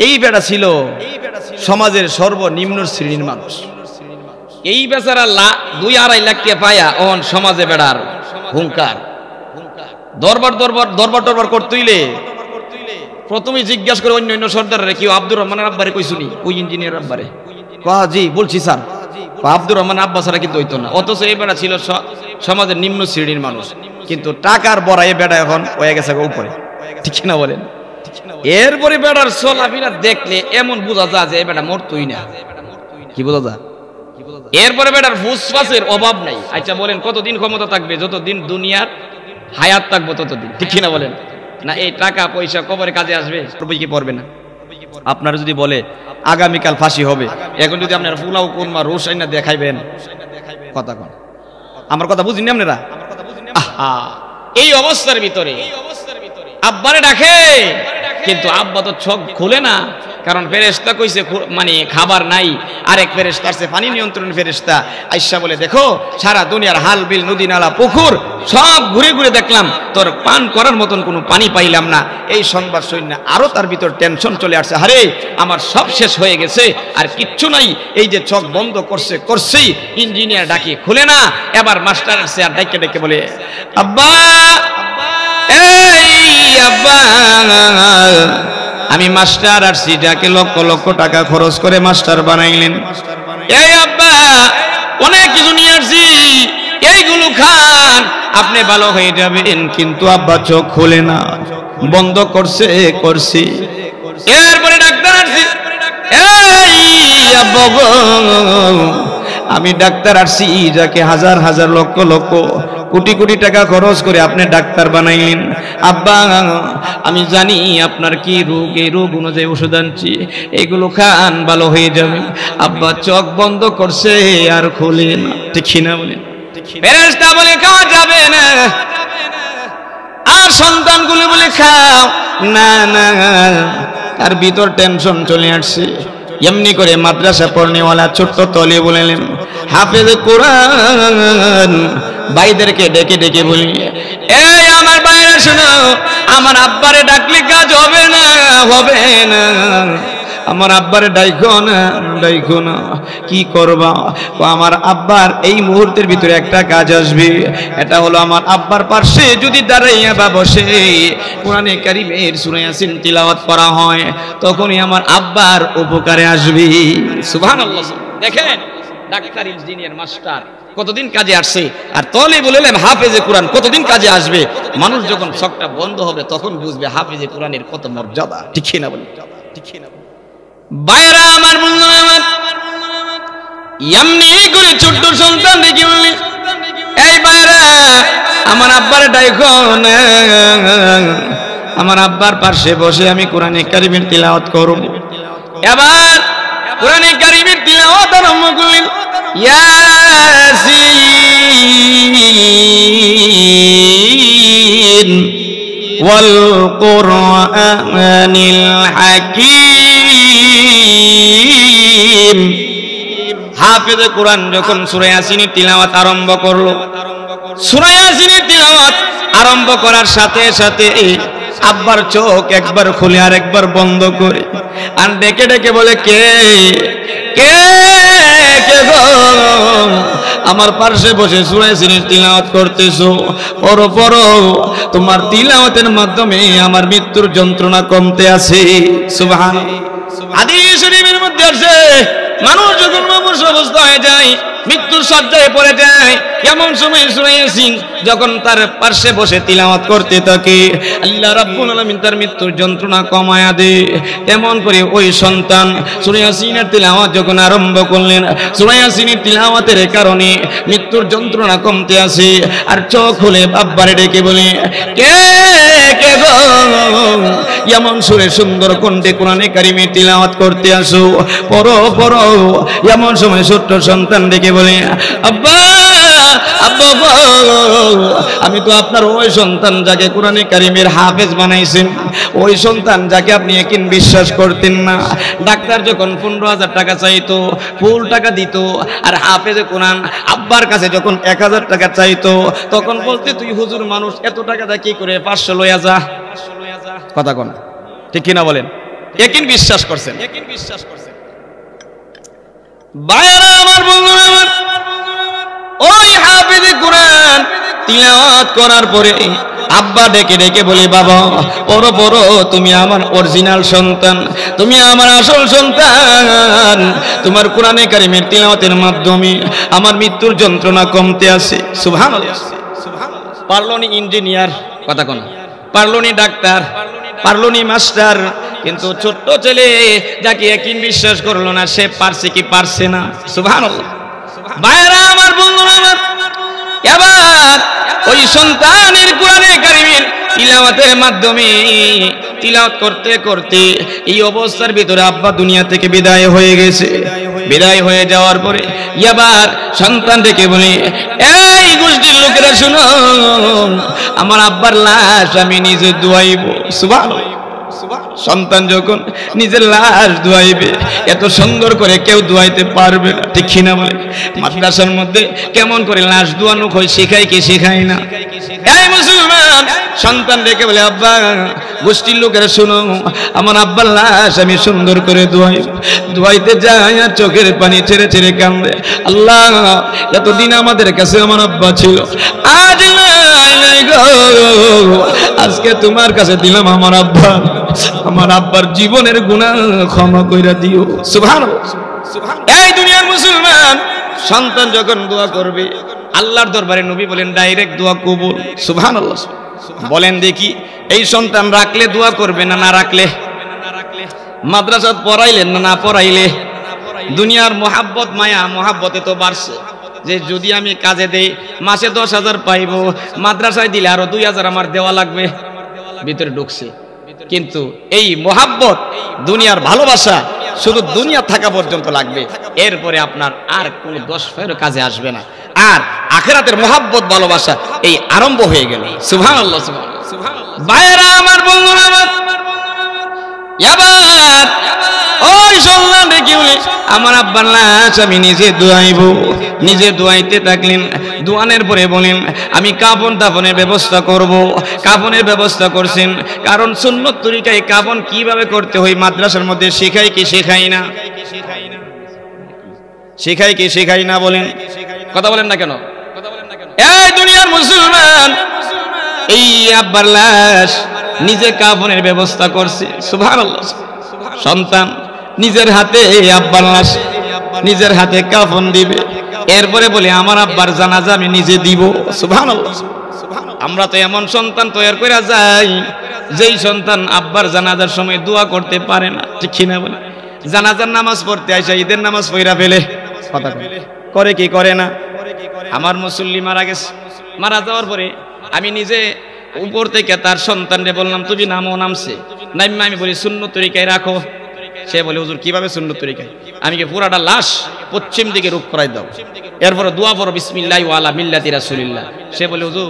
এই বেড়া ছিল সমাজের সর্বনিম্ন শ্রেণীর মানুষ। এই বেচারা 2-2.5 লাখ টাকা পায়া অন সমাজে বেড়ার হুঙ্কার। দরবার করতেইলে প্রথমে জিজ্ঞাসা করে অন্য সর্দাররে, কেউ আব্দুর রহমানের আব্বারে কইছুনি? ওই ইঞ্জিনিয়ার আব্বারে। জি বলছি স্যার। আব্দুর রহমান আব্বা ছাড়া কিন্তু হইতো না। অথচ এই বেড়া ছিল সমাজের নিম্ন শ্রেণীর মানুষ, কিন্তু টাকার বড়া এই বেড়া এখন হয়ে গেছে উপরে। ঠিক না বলেন? এরপরে বেড়ার চলাফেরা দেখলে এমন বোঝা যায় যে এই বেড়া মরতই না। কি বোঝা যায়? এরপরে বেড়ার ফুসফাসের অভাব নাই। আচ্ছা বলেন, কতদিন ক্ষমতা থাকবে? যতদিন দুনিয়ার হায়াত থাকবো ততদিন। ঠিক না বলেন? না এই টাকা পয়সা কবরে কাজে আসবে? কি পড়বে না? আপনার যদি বলে আগামীকাল ফাঁসি হবে, এখন যদি আপনার ফুলাও কোরমা রোসাই না দেখাইবেন, কথা কোন? আমার কথা বুঝিনি আপনারা? এই অবস্থার ভিতরে আব্বারে ডাকে, কিন্তু আব্বা তো চোখ খুলে না, কারণ ফেরেশতা কইছে মানে খাবার নাই। আরেক ফেরেশতা আছে পানি নিয়ন্ত্রণ ফেরেশতা, আয়েশা বলে দেখো সারা দুনিয়ার হাল বিল নদী নালা পুকুর সব ঘুরে ঘুরে দেখলাম, তোর পান করার মতন কোনো পানি পাইলাম না। এই সংবাদ শুনে আরো তার ভিতর টেনশন চলে আসছে, আরে আমার সব শেষ হয়ে গেছে, আর কিচ্ছু নাই। এই যে চোখ বন্ধ করছেই ইঞ্জিনিয়ার ডাকি খুলে না। এবার মাস্টার আসছে আর ডাকে ডেকে বলে, আব্বা, এই আব্বা, আমি মাস্টার আসছি, যাকে লক্ষ লক্ষ টাকা খরচ করে মাস্টার বানাইলেন। এই আব্বা, অনেক কিছু নিয়ে আসছি, এইগুলো খান, আপনি ভালো হয়ে যাবেন। কিন্তু আব্বা চোখ খুলে না, বন্ধ করছি। এরপরে ডাক্তার আসছি, এই আব্বা গো, আমি ডাক্তার আসছি, যাকে হাজার হাজার লক্ষ লক্ষ কোটি কোটি টাকা খরচ করে আপনি ডাক্তার বানাইলেন। আব্বা, আমি জানি আপনার কি রোগ, এই রোগ অনুযায়ী ওষুধ আনছি, এগুলো খান, ভালো হয়ে যাবে। আব্বা চোখ বন্ধ করছে আর খুলে না। ঠিক না বলেন? ফেরেশতা বলে খাওয়া যাবে না, আর সন্তানগুলো বলে খাও না না। তার ভিতর টেনশন চলে আসছে। এমনি করে মাদ্রাসা পড়নেওয়ালা ছোট্ট তলে বলেলেন, হাফেজ কোরআন ভাইদেরকে ডেকে ডেকে বলি, এই আমার ভাইরা শোনো, আমার আব্বারে ডাকলে কাজ হবে না, হবে না। আমার আব্বারে ডাইকো না। কি করবা? আমার আব্বার এই মুহূর্তের ভিতরে একটা কাজ আসবে, এটা হলো আমার আব্বার পাশে যদি দাঁড়াইয়া বা বসে কোরআনে কারীমের সূরা ইয়াসিন তিলাওয়াত করা হয়, তখনই আমার আব্বার উপকারে আসবে। সুবহানাল্লাহ। দেখেন, ডাক্তার, ইঞ্জিনিয়ার, মাস্টার কতদিন কাজে আসছে, আর তালিবুল ইলম হাফেজে কোরআন কতদিন কাজে আসবে। মানুষ যখন চোখটা বন্ধ হবে তখন বুঝবে হাফেজে কোরআনের কত মর্যাদা। ঠিক না বলি? ভাইরা আমার, বন্ধুরা আমার, এমনি করে ছোট্ট সন্তান দেখি বলি, এই ভাইরা আমার আব্বার ডাইকো না, আমার আব্বার পাশে বসে আমি কোরআনে কারিমের তিলাওয়াত করব। এবার কোরআনে কারিমের তিলাওয়াত আরম্ভ করলেন, ইয়াসিন ওয়াল কুরআনিল হাকীম। হাফেজে কোরআন যখন সূরা ইয়াসিনের তিলাওয়াত আরম্ভ করলো, সূরা ইয়াসিনের তিলাওয়াত আরম্ভ করার সাথে সাথে আব্বার চোখ একবার খুলে আর একবার বন্ধ করে আর ডেকে ডেকে বলে, কে কে কে গো আমার পাশে বসে সূরা ইয়াসিনের তিলাওয়াত করতেছো? পড়ো পড়ো, তোমার তিলাওয়াতের মাধ্যমে আমার মৃত্যুর যন্ত্রণা কমতে আছে। সুবহানাল্লাহ। হাদিস শরীফের মধ্যে আছে, মানুষ যখন মুমূর্ষ অবস্থা হয়ে যায়, মৃত্যুর শয্যায় পড়ে যায়, এমন সময় সূরা ইয়াসিন যখন তার পাশে বসে তিলাওয়াত করতে থাকে, আল্লাহ রাব্বুল আলামিন তার মৃত্যুর যন্ত্রণা কমায়া দেয়। এমন করে ওই সন্তান সূরা ইয়াসিনের তিলাওয়াত যখন আরম্ভ করলেন, সূরা ইয়াসিনের তিলাওয়াতের কারণে মৃত্যুর যন্ত্রণা কমতে আসে, আর চোখ খুলে আব্বারে ডেকে বলে, কে কে গো এমন সুরে সুন্দর কণ্ঠে কোরআনে কারিমের তিলাওয়াত করতে আসো, পড়ো পড়ো। এমন সময় ছোট্ট সন্তান ডেকে বলে, আব্বা আব্বা, আমি তো আপনার ওই সন্তান যাকে কোরআনে কারিমের হাফেজ বানাইছেন, ওই সন্তান যাকে আপনি একদিন বিশ্বাস করতেন না। ডাক্তার যখন 15,000 টাকা চাইতো, ফুল টাকা দিত, আর হাফেজে কোরআন আব্বার কাছে যখন 1,000 টাকা চাইতো, তখন বলতে, তুই হুজুর মানুষ, এত টাকা দা কি করে, 500 লইয়া যা। কথা কোন ঠিক কিনা বলেন? একদিন বিশ্বাস করছেন, একদিন বিশ্বাস করছেন। ভাইরা আমার, বন্ধুরা আমার, ওই হাফেজে কোরআন তিলাওয়াত করার পরে আব্বা ডেকে ডেকে বলে, বাবা পড়ো পড়ো, তুমি আমার অরিজিনাল সন্তান, তুমি আমার আসল সন্তান, তোমার কোরআনে কারিমের তিলাওয়াতের মাধ্যমে আমার মৃত্যুর যন্ত্রণা কমতে আসে। সুবহানাল্লাহ। পারলোনি ইঞ্জিনিয়ার, কথা কোন, পারলোনি ডাক্তার, পারলোনি মাস্টার, কিন্তু ছোট্ট ছেলে যাকে একদিন বিশ্বাস করলো না, সে পারছে কি পারছে না? সুবহানাল্লাহ। ভাইরা আমার, বন্ধুরা আমার, এবার ওই সন্তানের কোরআনে কারিমের তিলাওয়াতের মাধ্যমে তিলাওয়াত করতে করতে এই অবস্থার ভিতরে আব্বা দুনিয়া থেকে বিদায় হয়ে গেছে। বিদায় হয়ে যাওয়ার পরে এবার সন্তান ডেকে বলে, এই গোষ্ঠীর লোকেরা শুনো, আমার আব্বার লাশ আমি নিজে ধুয়াইব। সুবহানাল্লাহ। সন্তান যখন নিজের লাশ ধুয়াইবে, এত সুন্দর করে কেউ ধুয়াইতে পারবে না। ঠিক কিনা বলে? মাদ্রাসার মধ্যে কেমন করে লাশ ধুয়ানো হয় শেখায় কি শেখায় না? এই মুসলমান সন্তান ডেকে বলে, আব্বা গোষ্ঠীর লোকেরা শুনো, আমার আব্বার লাশ আমি সুন্দর করে ধুয়াইতে যাই আর চোখের পানি ছেড়ে ছেড়ে কান্দে। আল্লাহ, এতদিন আমাদের কাছে আমার আব্বা ছিল, আজ নাই গো, আজকে তোমার কাছে দিলাম আমার আব্বা, আমার আব্বার জীবনের গুনাহ ক্ষমা কইরা দিও। সুবহানাল্লাহ। এই দুনিয়ার মুসলমান, সন্তান যখন দোয়া করবে আল্লাহর দরবারে, নবী বলেন ডাইরেক্ট দোয়া কবুল। সুবহানাল্লাহ। বলেন দেখি, এই সন্তান রাখলে দোয়া করবে না, না রাখলে? মাদ্রাসাত পড়াইলেন না, না পড়াইলে? দুনিয়ার মোহাব্বত, মায়া মোহাব্বতে তো বাড়ছে, যে যদি আমি কাজে দেই মাসে 10,000 পাইব, মাদ্রাসায় দিলে আরো 2,000 আমার দেওয়া লাগবে, ভিতরে ঢুকছে। কিন্তু এই মোহাব্বত, দুনিয়ার ভালোবাসা শুধু দুনিয়া থাকা পর্যন্ত লাগবে, এরপরে আপনার আর কোনো 10 পয়সার কাজে আসবে না। আর আখিরাতের মোহাব্বত, ভালোবাসা এই আরম্ভ হয়ে গেল। সুবহানাল্লাহ। সুবহানাল্লাহ। ভাইরা আমার, বন্ধুরা আমার, এবার ওই সন্তান রেখে আমার আব্বার লাশ আমি নিজে ধুয়াইব। নিজে ধুয়াইতে থাকলেন, ধোয়ানোর পরে বলেন, আমি কাফন দাফনের ব্যবস্থা করব। কাফনের ব্যবস্থা করছেন, কারণ সুন্নত তরিকায় কাফন কিভাবে করতে হয় মাদ্রাসার মধ্যে শেখাই কি শেখাই না? শেখাই কি শেখাই না? বলেন, কথা বলেন না কেন? এই দুনিয়ার মুসলমান, এই আব্বার লাশ নিজে কাফনের ব্যবস্থা করছে। সুবহানাল্লাহ। সন্তান নিজের হাতে আব্বার লাশ নিজের হাতে কাফন দিবে। এরপরে বলে আমার আব্বার জানাজা আমি নিজে দিব। সুবহানাল্লাহ। আমরা তো এমন সন্তান তৈরি করে যাই যেই সন্তান আব্বার জানাজার সময় দোয়া করতে পারে না, ঠিক কিনা বলে? জানাজার নামাজ পড়তে আইসা ঈদের নামাজ পড়া ফেলে, কথা করে কি করে না? আমার মুসল্লি মারা গেছে, মারা যাওয়ার পরে আমি নিজে উপর থেকে তার সন্তানরে বললাম তুমি নামও, নামছে নাইমা আমি বলি সুন্নত তরিকায় রাখো। সে বলে হুজুর কিভাবে সুন্নত তরিকায়? আমি কি পুরাটা লাশ পশ্চিম দিকে রূপ করাই দাও, এরপরে দোয়া পড়ো বিসমিল্লাহি ওয়া আলা মিল্লাতি রাসূলিল্লাহ। সে বলে হুজুর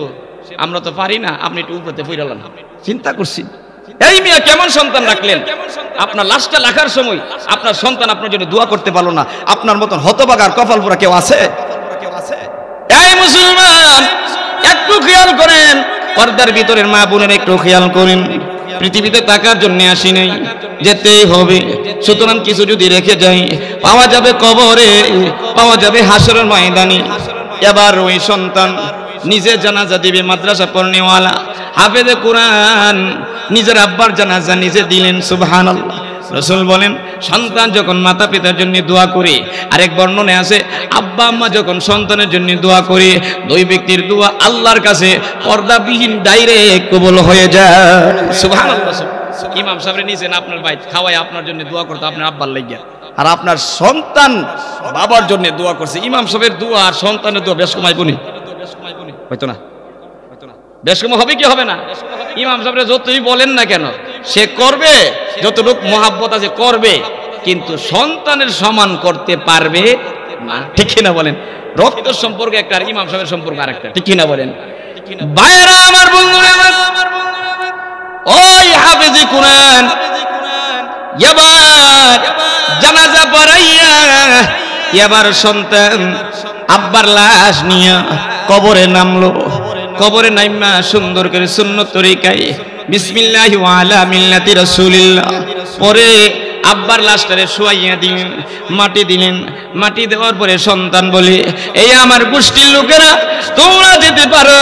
আমরা তো পারি না, আপনি একটু উপরে ফিরালেন। চিন্তা করছি এই মিয়া কেমন সন্তান রাখলেন? আপনার লাশটা রাখার সময় আপনার সন্তান আপনার জন্য দোয়া করতে পারলো না। আপনার মতন হতভাগার কপাল পোড়া কেউ আছে? এই মুসলমান একটু খেয়াল করেন, পর্দার ভিতরের মা বোনের একটু খেয়াল করেন। পৃথিবীতে থাকার জন্য আসি নাই, যেতেই হবে। সুতরাং কিছু যদি রেখে যাই পাওয়া যাবে কবরে, পাওয়া যাবে হাসরের ময়দানে। এবার ওই সন্তান নিজে জানাজা দিবে, মাদ্রাসা পড়নেওয়ালা হাফেজে কোরআন, নিজের আব্বার জানাজা নিজে দিলেন। সুবহানাল্লাহ। রাসূল বলেন সন্তান যখন মাতা পিতার জন্য দোয়া করে, আরেক বর্ণনায় আছে আব্বা আম্মা যখন সন্তানের জন্য দোয়া করে, দুই ব্যক্তির দোয়া আল্লাহর কাছে পর্দাবিহীন ডাইরেক্ট কবুল হয়ে যায়। সুবহানাল্লাহ। ইমাম সাহেব নিছেন আপনার ভাই খাওয়ায় আপনার জন্য দোয়া করতে, আপনার আব্বার লাগিয়া, আর আপনার সন্তান বাবার জন্য দোয়া করছে। ইমাম সাহেবের দোয়া আর সন্তানের দোয়া বেশ কমাই বনি হয়তো না, বেশ কম হবে কি হবে না? ইমাম সাহেব যতই বলেন না কেন সে করবে, যতটুকু মহাব্বত আছে করবে, কিন্তু সন্তানের সমান করতে পারবে না, ঠিক কিনা বলেন? রক্ত সম্পর্ক একটা, আর ইমাম সাহেবের সম্পর্ক আরেকটা, ঠিক কিনা বলেন? ভাইরা আমার, বন্ধুরা আমার, ওই হাফেজে কোরআন এবার জানাজা পড়াইয়া এবার সন্তান আব্বার লাশ নিয়ে কবরে নামলো। কবরে নাইমা সুন্দর করে সুন্নত তরিকায় বিসমিল্লাহি ওয়া আলা মিল্লাতি রাসূলিল্লাহ পরে আব্বার লাশটারে শোয়াইয়া দিলেন, মাটি দিলেন। মাটি দেওয়ার পরে সন্তান বলে এই আমার গোষ্ঠীর লোকেরা তোমরা যেতে পারো,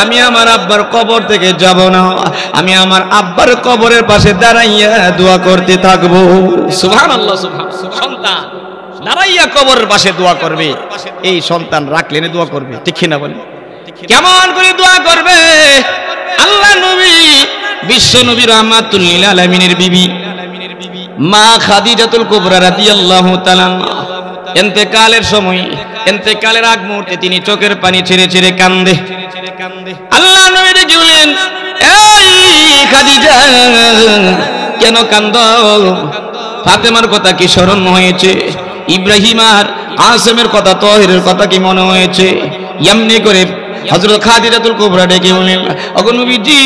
আমি আমার আব্বার কবর থেকে যাব না, আমি আমার আব্বার কবরের পাশে দাঁড়াইয়া দোয়া করতে থাকবো। সুবহানাল্লাহ। সন্তান দাঁড়াইয়া কবরের পাশে দোয়া করবে, এই সন্তান রাখলেন দোয়া করবে, ঠিক না বলেন? কেমন করে দোয়া করবে? আল্লাহ নবী বিশ্ব নবী রাহমাতুল লিল আলামিনের বিবি মা খাদিজাতুল কুবরা রাদিয়াল্লাহু তাআলা ইন্তেকালের সময়, ইন্তেকালের আগ মুহূর্তে তিনি চোখের পানি ছেড়ে ছেড়ে কান্দে। আল্লাহ নবী ডেকে বলেন এই খাদিজা কেন কান্দো? ফাতেমার কথা কি স্মরণ হয়েছে? ইব্রাহিম আর আসেমের কথা, তাহেরের কথা কি মনে হয়েছে? এমনি করে হযরত খাদিজাতুল কুবরা ডেকে বলেন ওগো নবীজি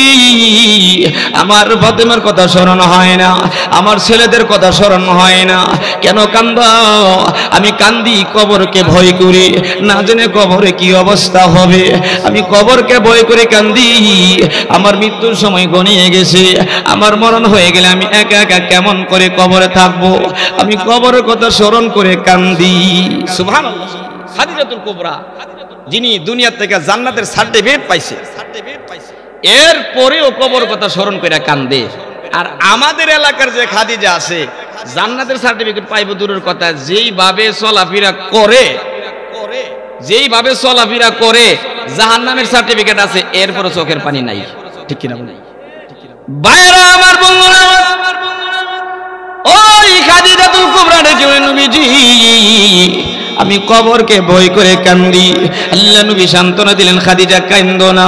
আমার ফাতেমার কথা স্মরণ হয় না, আমার ছেলেদের কথা স্মরণ হয় না, কেন কান্দো? আমি কান্দি কবরকে ভয় করি, না জেনে কবরে কি অবস্থা হবে, আমি কবরকে ভয় করে কান্দি। আমার মৃত্যুর সময় ঘনিয়ে গেছে, আমার মরণ হয়ে গেলে আমি একা একা কেমন করে কবরে থাকবো, আমি কবরের কথা স্মরণ করে কান্দি। সুবহানাল্লাহ। খাদিজাতুল কুবরা যিনি দুনিয়া থেকে জান্নাতের সার্টিফিকেট পাইছে, এরপরেও কবর কথা স্মরণ করে কান্দে। আর আমাদের এলাকার যে খাদিজা আছে জান্নাতের সার্টিফিকেট পাইবো দূরের কথা, যেইভাবে চলাফেরা করে, যেইভাবে চলাফেরা করে জাহান্নামের সার্টিফিকেট আছে, এরপরও চোখের পানি নাই, ঠিক কিনা বলেন? ভাইরা আমার, বন্ধুরা আমার, ওই খাদিজাতুল কুবরা ডেকে নবীজি আমি কবরকে ভয় করে কান্দি। আল্লাহ নবী সান্ত্বনা দিলেন খাদিজা কান্দো না।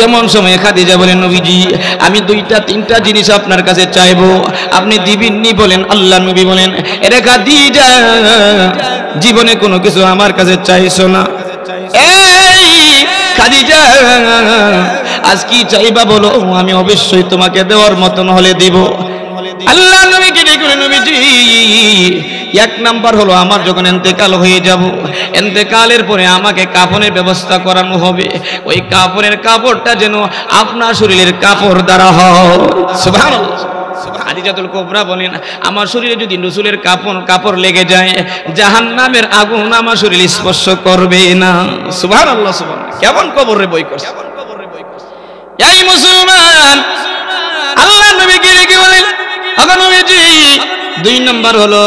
এমন সময় খাদিজা বলেন নবীজি আমি দুইটা তিনটা জিনিস আপনার কাছে চাইবো, আপনি দিবেননি? বলেন আল্লাহ নবী বলেন এরে খাদিজা জীবনে কোনো কিছু আমার কাছে চাইছো না, এই খাদিজা আজ কি চাইবা বলো, আমি অবশ্যই তোমাকে দেওয়ার মতন হলে দিব। আল্লাহ নবীকে ডেকে নবীজি এক নাম্বার হলো আমার যখন ইন্তেকাল হয়ে যাব, ইন্তেকালের পরে আমাকে কাফনের ব্যবস্থা করানো হবে, ওই কাফনের কাপড়টা যেন আপনার শরীরের কাপড় দ্বারা হয়। সুবহানাল্লাহ। খাদিজাতুল কুবরা বলেন আমার শরীরে যদি রাসূলের কাপড় লেগে যায় জাহান্নামের আগুন আমার শরীর স্পর্শ করবে না। সুবহানাল্লাহ। সুবহানাল্লাহ। কেমন কবরে বই করছে এই মুসলমান। আল্লাহ নবীকে ডেকে বলেন ওগো নবীজি দুই নাম্বার হলো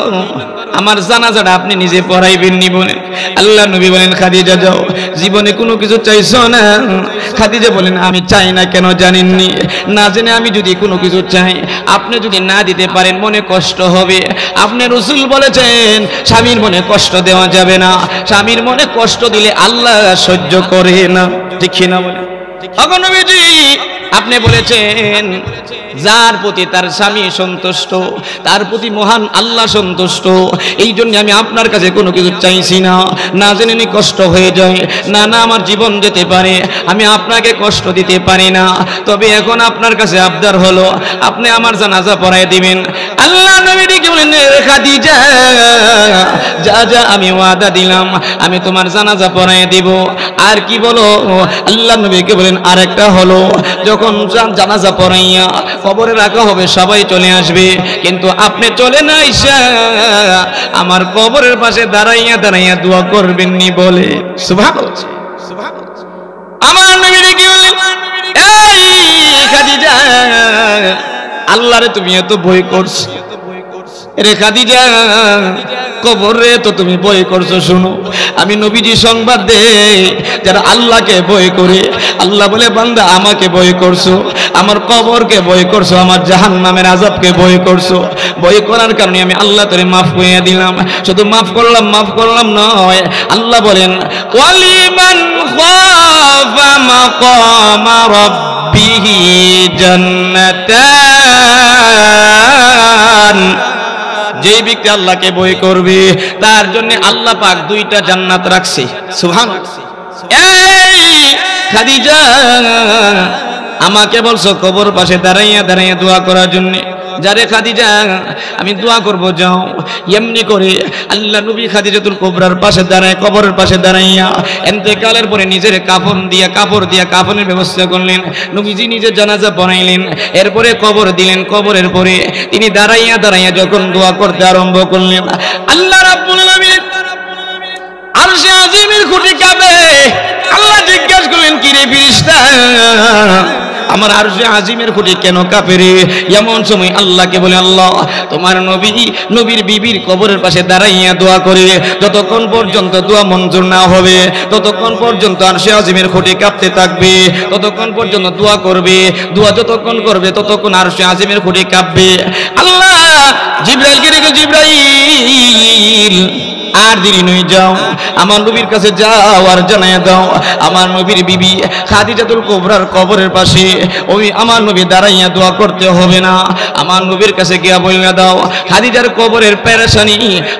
আমার জানাজাটা আপনি নিজে পড়াইবেন নি বলেন। আল্লাহ নবী বলেন খাদিজা যাও, জীবনে কোনো কিছু চাইছো না? খাদিজা বলেন আমি চাই না। কেন জানেননি? না জেনে আমি যদি কোনো কিছু চাই, আপনি যদি না দিতে পারেন মনে কষ্ট হবে। আপনি রাসূল বলেছেন স্বামীর মনে কষ্ট দেওয়া যাবে না, স্বামীর মনে কষ্ট দিলে আল্লাহ সহ্য করে না, ঠিক না বলেন? ওগো নবীজি আপনি বলেছেন যার প্রতি তার স্বামী সন্তুষ্ট তার প্রতি মহান আল্লাহ সন্তুষ্ট। এই জন্য আমি আপনার কাছে কোনো কিছু চাইছি না, না জেনে কষ্ট হয়ে যায়, না না আমার জীবন যেতে পারে, আমি আপনাকে কষ্ট দিতে পারি না। তবে এখন আপনার কাছে আবদার হলো আপনি আমার জানাজা পড়ায় দিবেন। আল্লাহ নবী ডেকে বলেন খাদিজা যা যা আমি ওয়াদা দিলাম আমি তোমার জানাজা পড়ায় দিব। আর কি বলো? আল্লাহ নবীকে বলেন আরেকটা হলো যখন জানাজা পড়াইয়া কবরে রাখা হবে সবাই চলে আসবে, কিন্তু আপনি চলে না আইসা আমার কবরের পাশে দাঁড়াইয়া দাঁড়াইয়া দোয়া করবেন নি বলে। সুবহানাল্লাহ সুবহানাল্লাহ। আমার নবী ডেকে বলেন এই খাদিজা আল্লাহরে তুমি এত ভয় করছো রে খাদিজা, কবরে তো তুমি ভয় করছো। শুনো আমি নবীজি সংবাদ দেই যারা আল্লাহকে ভয় করে, আল্লাহ বলে বান্দা আমাকে ভয় করছো, আমার কবরকে ভয় করছো, আমার জাহান্নামের আযাবকে ভয় করছো। ভয় করার কারণে আমি আল্লাহ তোরে মাফ করে দিলাম। শুধু মাফ করলাম নয়, আল্লাহ বলেন ওয়ালিমান খাফা মাকামা রাব্বিহি জান্নাতান। যে ব্যক্তি আল্লাহকে ভয় করবে তার জন্য আল্লাহ পাক দুইটা জান্নাত রাখছে। সুবহানাল্লাহ। এই খাদিজা আমাকে বলছো কবর পাশে দাঁড়াইয়া দাঁড়াইয়া দোয়া করার জন্য। যারে খাদিজা আমি দোয়া করব যাও। এমনি করে আল্লাহ নবী খাদিজাতুল কুবরার পাশে দাঁড়ায় কবরের পাশে দাঁড়াইয়া ইন্তেকালের পরে নিজের কাপড় দিয়া কাফনের ব্যবস্থা করলেন। নবীজি নিজে জানাজা পড়াইলেন, এরপরে কবর দিলেন। কবরের পরে তিনি দাঁড়াইয়া দাঁড়াইয়া যখন দোয়া করতে আরম্ভ করলেন, আল্লাহ রাব্বুল আলামিন আরশে আজিমের খুঁটি কাঁপে। আল্লাহ জিজ্ঞাসা করলেন কি রে ফেরেশতা আমার আরশে আজিমের খুঁটি কেন কাঁপে রে? এমন সময় আল্লাহকে বলে আল্লাহ তোমার নবীর বিবির কবরের পাশে দাঁড়াইয়া দোয়া করে যতক্ষণ পর্যন্ত দোয়া মঞ্জুর না হবে ততক্ষণ পর্যন্ত আরশে আজিমের খুঁটি কাঁপতে থাকবে, ততক্ষণ পর্যন্ত দোয়া করবে। দোয়া যতক্ষণ করবে ততক্ষণ আরশে আজিমের খুঁটি কাঁপবে। আল্লাহ জিবরাইলকে রেখে জিবরাইল আর দেরি নয় যাও আমার নবীর কাছে যাও আর জানাইয়া দাও আমার নবীর বিবি খাদিজাতুল কুবরার কবরের পাশে ওই আমার নবী দাঁড়াইয়া দোয়া করতে হবে না। আমার নবীর কাছে গিয়া বলিয়া দাও খাদিজার কবরের পেরেশানি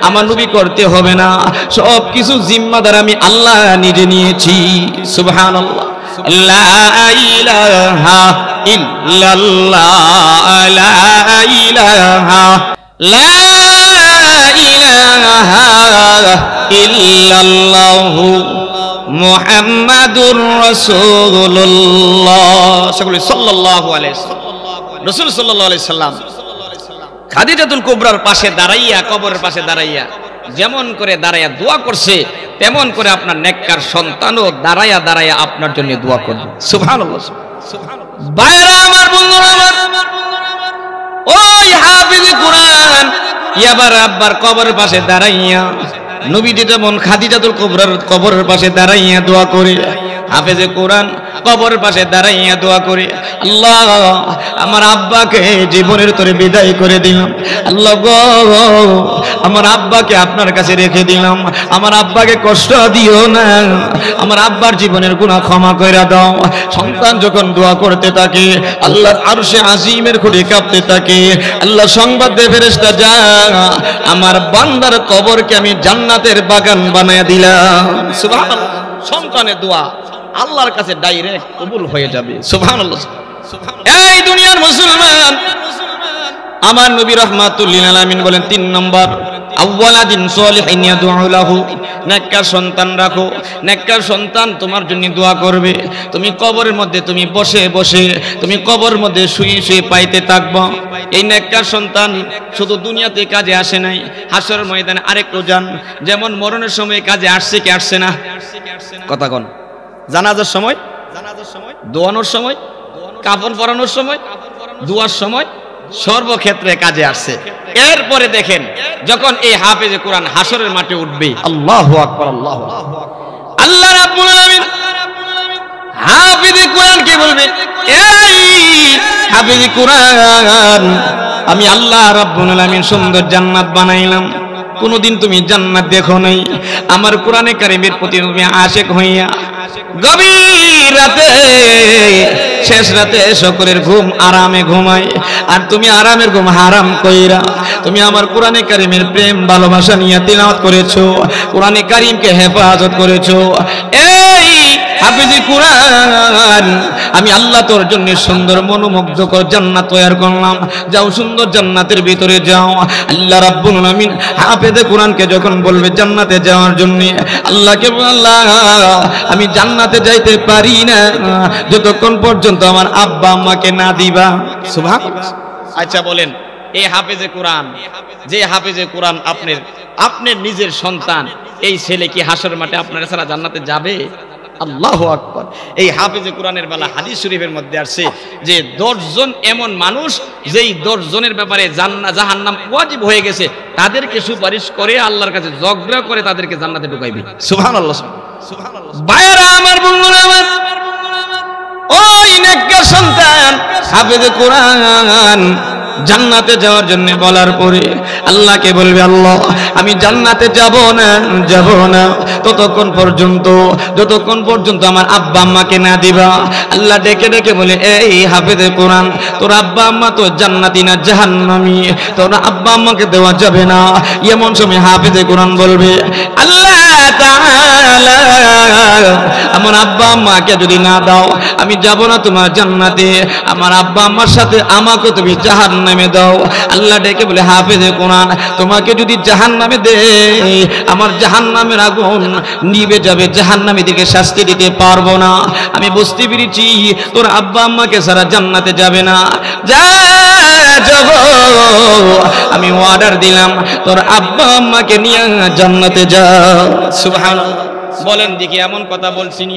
আমার নবী করতে হবে না, সব কিছু জিম্মাদার আমি আল্লাহ নিজে নিয়েছি। সুবহানাল্লাহ। লা ইলাহা ইল্লাল্লাহ লা ইলাহা লা ইলাহা ইল্লাল্লাহু মুহাম্মাদুর রাসূলুল্লাহ সাল্লাল্লাহু আলাইহি ওয়াসাল্লাম। রাসূল সাল্লাল্লাহু আলাইহি সাল্লাম খাদিজাতুল কুবরার পাশে দাঁড়াইয়া কবরের পাশে দাঁড়াইয়া যেমন করে দাঁড়াইয়া দোয়া করছে তেমন করে আপনার নেককার সন্তানও দাঁড়াইয়া দাঁড়াইয়া আপনার জন্য দোয়া করবে। সুবহানাল্লাহ সুবহানাল্লাহ। ভাইরা আমার, বন্ধুরা আমার, ওই হাফিজ কোরআন ইয়াবার আব্বার কবরের পাশে দাঁড়াইয়া নবীজি যেমন খাদিজাতুল কুবরার কবরের পাশে দাঁড়াইয়া দোয়া করে, হাফেজে কোরআন কবরের পাশে দাঁড়াইয়া দোয়া করে আল্লাহ আমার আব্বাকে জীবনের তরে বিদায় করে দিলাম, আল্লাহ গো আমার আব্বাকে আপনার কাছে রেখে দিলাম, আমার আব্বাকে কষ্ট দিও না, আমার আব্বার জীবনের গুনাহ ক্ষমা কইরা দাও। সন্তান যখন দোয়া করতে থাকে আল্লাহর আরশে আজিমের খুঁটি কাঁপতে থাকে। আল্লাহ সংবাদ দেয় ফেরেশতা যা আমার বান্দার কবরকে আমি জান্নাতের বাগান বানায় দিলাম। সুবহানাল্লাহ। সন্তানের দোয়া আল্লাহর কাছে ডাইরেক্ট কবুল হয়ে যাবে। সুবহানাল্লাহ। এই দুনিয়ার মুসলমান, আমার নবী রাহমাতুল লিল আলামিন বলেন ৩ নম্বর আউওয়ালাদিন সলিহিন ইয়াদউ লাহু, নেককার সন্তান রাখো, নেককার সন্তান তোমার জন্য দোয়া করবে। তুমি কবরের মধ্যে তুমি বসে বসে তুমি কবরের মধ্যে শুয়ে শুয়ে পাইতে থাকবা। এই নেককার সন্তান শুধু দুনিয়াতে কাজে আসে নাই, হাসরের ময়দানে আরেকটু যান। যেমন মরণের সময় কাজে আসছে কি আসছে না? কথা কোন? জানাজার সময়, দোয়ানোর সময়, কাফন পরানোর সময়, দুয়ার সময়, সর্বক্ষেত্রে কাজে আসছে। এরপরে দেখেন যখন এই হাফেজে কোরআন হাসরের মাঠে উঠবে, আল্লাহু আকবার, আল্লাহু আকবার, আল্লাহ রাব্বুল আলামিন হাফেজে কোরআনকে বলবে, এই হাফেজে কোরআন, আমি আল্লাহ রাব্বুল আলামিন সুন্দর জান্নাত বানাইলাম, কোনদিন তুমি জান্নাত দেখো নাই, আমার কোরআনে কারীমের প্রতি তুমি আশিক হইয়া গভীর রাতে শেষ রাতে সকলের ঘুম আরামে ঘুমায়, আর তুমি আরামের ঘুম হারাম কইরা তুমি আমার কোরআনে কারীমের প্রেম ভালোবাসা নিয়ে তিলাওয়াত করেছো, কোরআনে কারীমকে হেফাজত করেছো। এই হাফেজে কোরআন, আমি আল্লাহ তোর জন্য সুন্দর মনোমুগ্ধকর জান্নাত তৈরি করলাম, যাও সুন্দর জান্নাতের ভিতরে যাও। আল্লাহ রাব্বুল আলামিন হাফেজে কোরআনকে যখন বলবে জান্নাতে যাওয়ার জন্য, আল্লাহকে আল্লাহ আমি জান্নাতে যাইতে পারি না যতক্ষণ পর্যন্ত আমার আব্বা আম্মাকে না দিবা। সুবহানাল্লাহ। আচ্ছা বলেন, এই হাফেজে কোরআন, যে হাফেজে কোরআন আপনার নিজের সন্তান, এই ছেলে কি হাসরের মাঠে আপনার ছাড়া জান্নাতে যাবে? আল্লাহু আকবার। এই হাফেজে কোরআনের বেলা হাদিস শরীফের মধ্যে আসছে যে 10 জন এমন মানুষ যেই 10 জনের ব্যাপারে জাহান্নাম ওয়াজিব হয়ে গেছে, তাদেরকে সুপারিশ করে আল্লাহর কাছে ঝগড়া করে তাদেরকে জান্নাতে ঢুকাইবে। সুবহানাল্লাহ, সুবহানাল্লাহ। ভাইরা আমার, বন্ধুরা আমার, ওই নেককার সন্তান হাফেজে কোরআন জান্নাতে যাওয়ার জন্য বলার পরে আল্লাহকে বলবে, আল্লাহ আমি জান্নাতে যাব না ততক্ষণ পর্যন্ত যতক্ষণ পর্যন্ত আমার আব্বা আম্মাকে না দিবা। আল্লাহ ডেকে ডেকে বলে, এই হাফেজে কোরআন, তোর আব্বা আম্মা তো জান্নাতি না জাহান্নামী, তোর আব্বা আম্মাকে দেওয়া যাবে না। এমন সময় হাফেজে কোরআন বলবে, আল্লাহ তাআলা আমার আব্বা আম্মাকে যদি না দাও আমি যাব না তোমার জান্নাতে, আমার আব্বা আম্মার সাথে আমাকে তুমি জাহান্নামে দাও। আল্লাহ ডেকে বলে, হাফেজে কোরআন, তোমাকে যদি জাহান্নামে দে আমার জাহান্নামের আগুন নিভে যাবে, জাহান্নামীদেরকে শাস্তি দিতে পারবো না। আমি বুঝতে পেরেছি তোর আব্বা আম্মাকে সারা জান্নাতে যাবে না, যা যাব আমি অর্ডার দিলাম তোর আব্বা আম্মাকে নিয়ে জান্নাতে যা। সুবহানাল্লাহ। বলেন দেখি, এমন কথা বলছি নি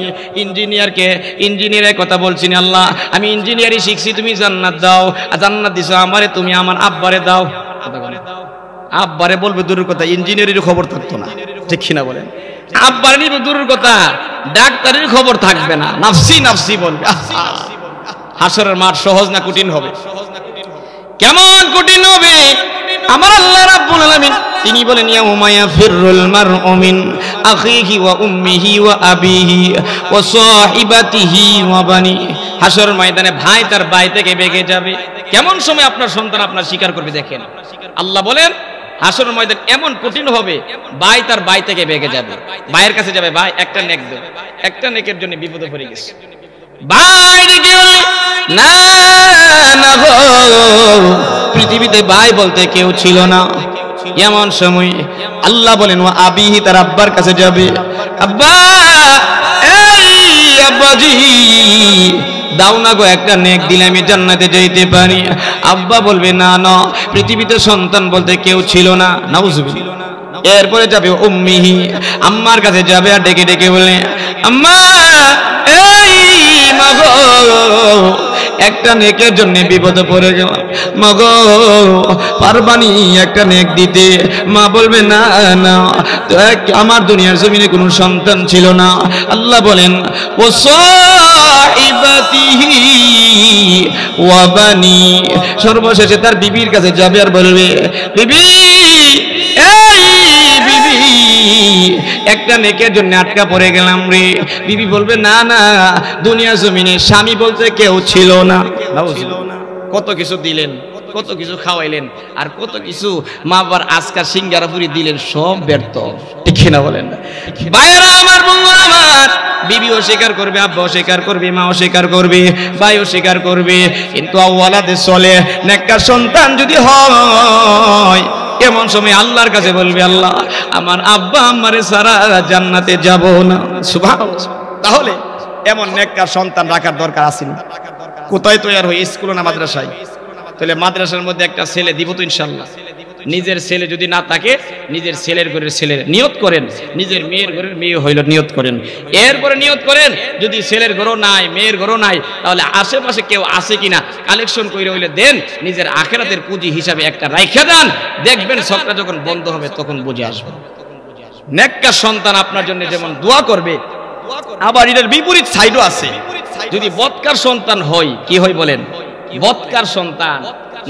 ইঞ্জিনিয়ারের কথা বলছি না, আল্লাহ আমি ইঞ্জিনিয়ারিং শিখছি, তুমি জান্নাত দাও, জান্নাত দিছো আমারে, তুমি আমার আব্বারে দাও। আব্বারে বলবে দূরের কথা, ইঞ্জিনিয়ারের খবর থাকতো না, ঠিক কিনা বলেন? আব্বারে নিবে দূরের কথা, ডাক্তারের খবর থাকবে না, নাফসি নাফসি বলবে। হাসরের মাঠ সহজ না কঠিন হবে? কেমন কঠিন হবে! আমার আল্লাহ রাব্বুল আলামিন তিনি বলেন, ইয়াউমা ইয়াফিরুল মারউ মিন আখিহি ওয়া উম্মিহি ওয়া আবিহি ওয়া সাহিবাতিহি ওয়া বানি। হাসর ময়দানে ভাই তার ভাই থেকে বেগে যাবে। কেমন সময় আপনার সন্তান আপনার স্বীকার করবে দেখেন। আল্লাহ বলেন হাসর ময়দান এমন কঠিন হবে, ভাই তার ভাই থেকে বেগে যাবে, ভাইয়ের কাছে যাবে, ভাই একটা নেক দাও, একটা নেকের জন্য বিপদে পড়ে গেছে। ভাই ডেকে বলে, না না গো, পৃথিবীতে ভাই বলতে কেউ ছিল না। এমন সময় আল্লাহ বলেন, ও আবিহি, তার আব্বার কাছে যাবে, আব্বা, এই আব্বাজি দাও না গো, একটা নেক দিলে আমি জান্নাতে যাইতে পারি। আব্বা বলবে, না না, পৃথিবীতে সন্তান বলতে কেউ ছিল না। নাউজুবিল্লাহ। এরপরে যাবে উম্মিহি, আম্মার কাছে যাবে, আর ডেকে ডেকে বলে, আম্মা, এই মা গো, একটা নেকের জন্য বিপদে পড়ে গেলাম, মা গো পারবানি একটা নেক দিতে? মা বলবে, না না, তো আমার দুনিয়ার জমিনে কোনো সন্তান ছিল না। আল্লাহ বলেন, ও সাহিবাতিহি ওয়া বানি, সর্বশেষে তার বিবির কাছে যাবে আর বলবে, বিবি, এই বিবি, একটা নেকের জন্য আটকা পড়ে গেলাম রে। বিবি বলবে, না না, দুনিয়া জমিনে স্বামী বলতে কেউ ছিল না। কত কিছু দিলেন, কত কিছু খাওয়াইলেন, আর কত কিছু মা বাবার আজকার সিঙ্গারাপুরি দিলেন, সব ব্যর্থ, ঠিক না বলেন? ভাইরা আমার, বন্ধুরা আমার, বিবিও স্বীকার করবে, আব্বাও স্বীকার করবে, মাও স্বীকার করবে, ভাইও স্বীকার করবে, কিন্তু আওয়ালাদে চলে নেককার সন্তান যদি হয়, এমন সময় আল্লাহর কাছে বলবে, আল্লাহ আমার আব্বা আম্মারে সারা জান্নাতে যাব না। সুবহানাল্লাহ। তাহলে এমন নেককার সন্তান রাখার দরকার আছে না? কোথায় তৈরি হয়? স্কুল না মাদ্রাসায়? তাহলে মাদ্রাসার মধ্যে একটা ছেলে দিব তো ইনশাআল্লাহ? নিজের ছেলে যদি না থাকে নিজের ছেলের ঘরের ছেলের নিয়ত করেন, নিজের মেয়ের ঘরের মেয়ে হইল নিয়ত করেন। এরপরে নিয়ত করেন যদি ছেলের ঘরও নাই মেয়ের ঘরও নাই তাহলে আশেপাশে কেউ আছে কিনা কালেকশন করে হইলে দেন, নিজের আখিরাতের পুঁজি হিসাবে একটা রাইখা দেন, দেখবেন সবটা যখন বন্ধ হবে তখন বুঝে আসবে। নেককার সন্তান আপনার জন্য যেমন দোয়া করবে, আবার এর বিপরীত সাইডও আছে। যদি বদকার সন্তান হয়, কি হয় বলেন? বদকার সন্তান,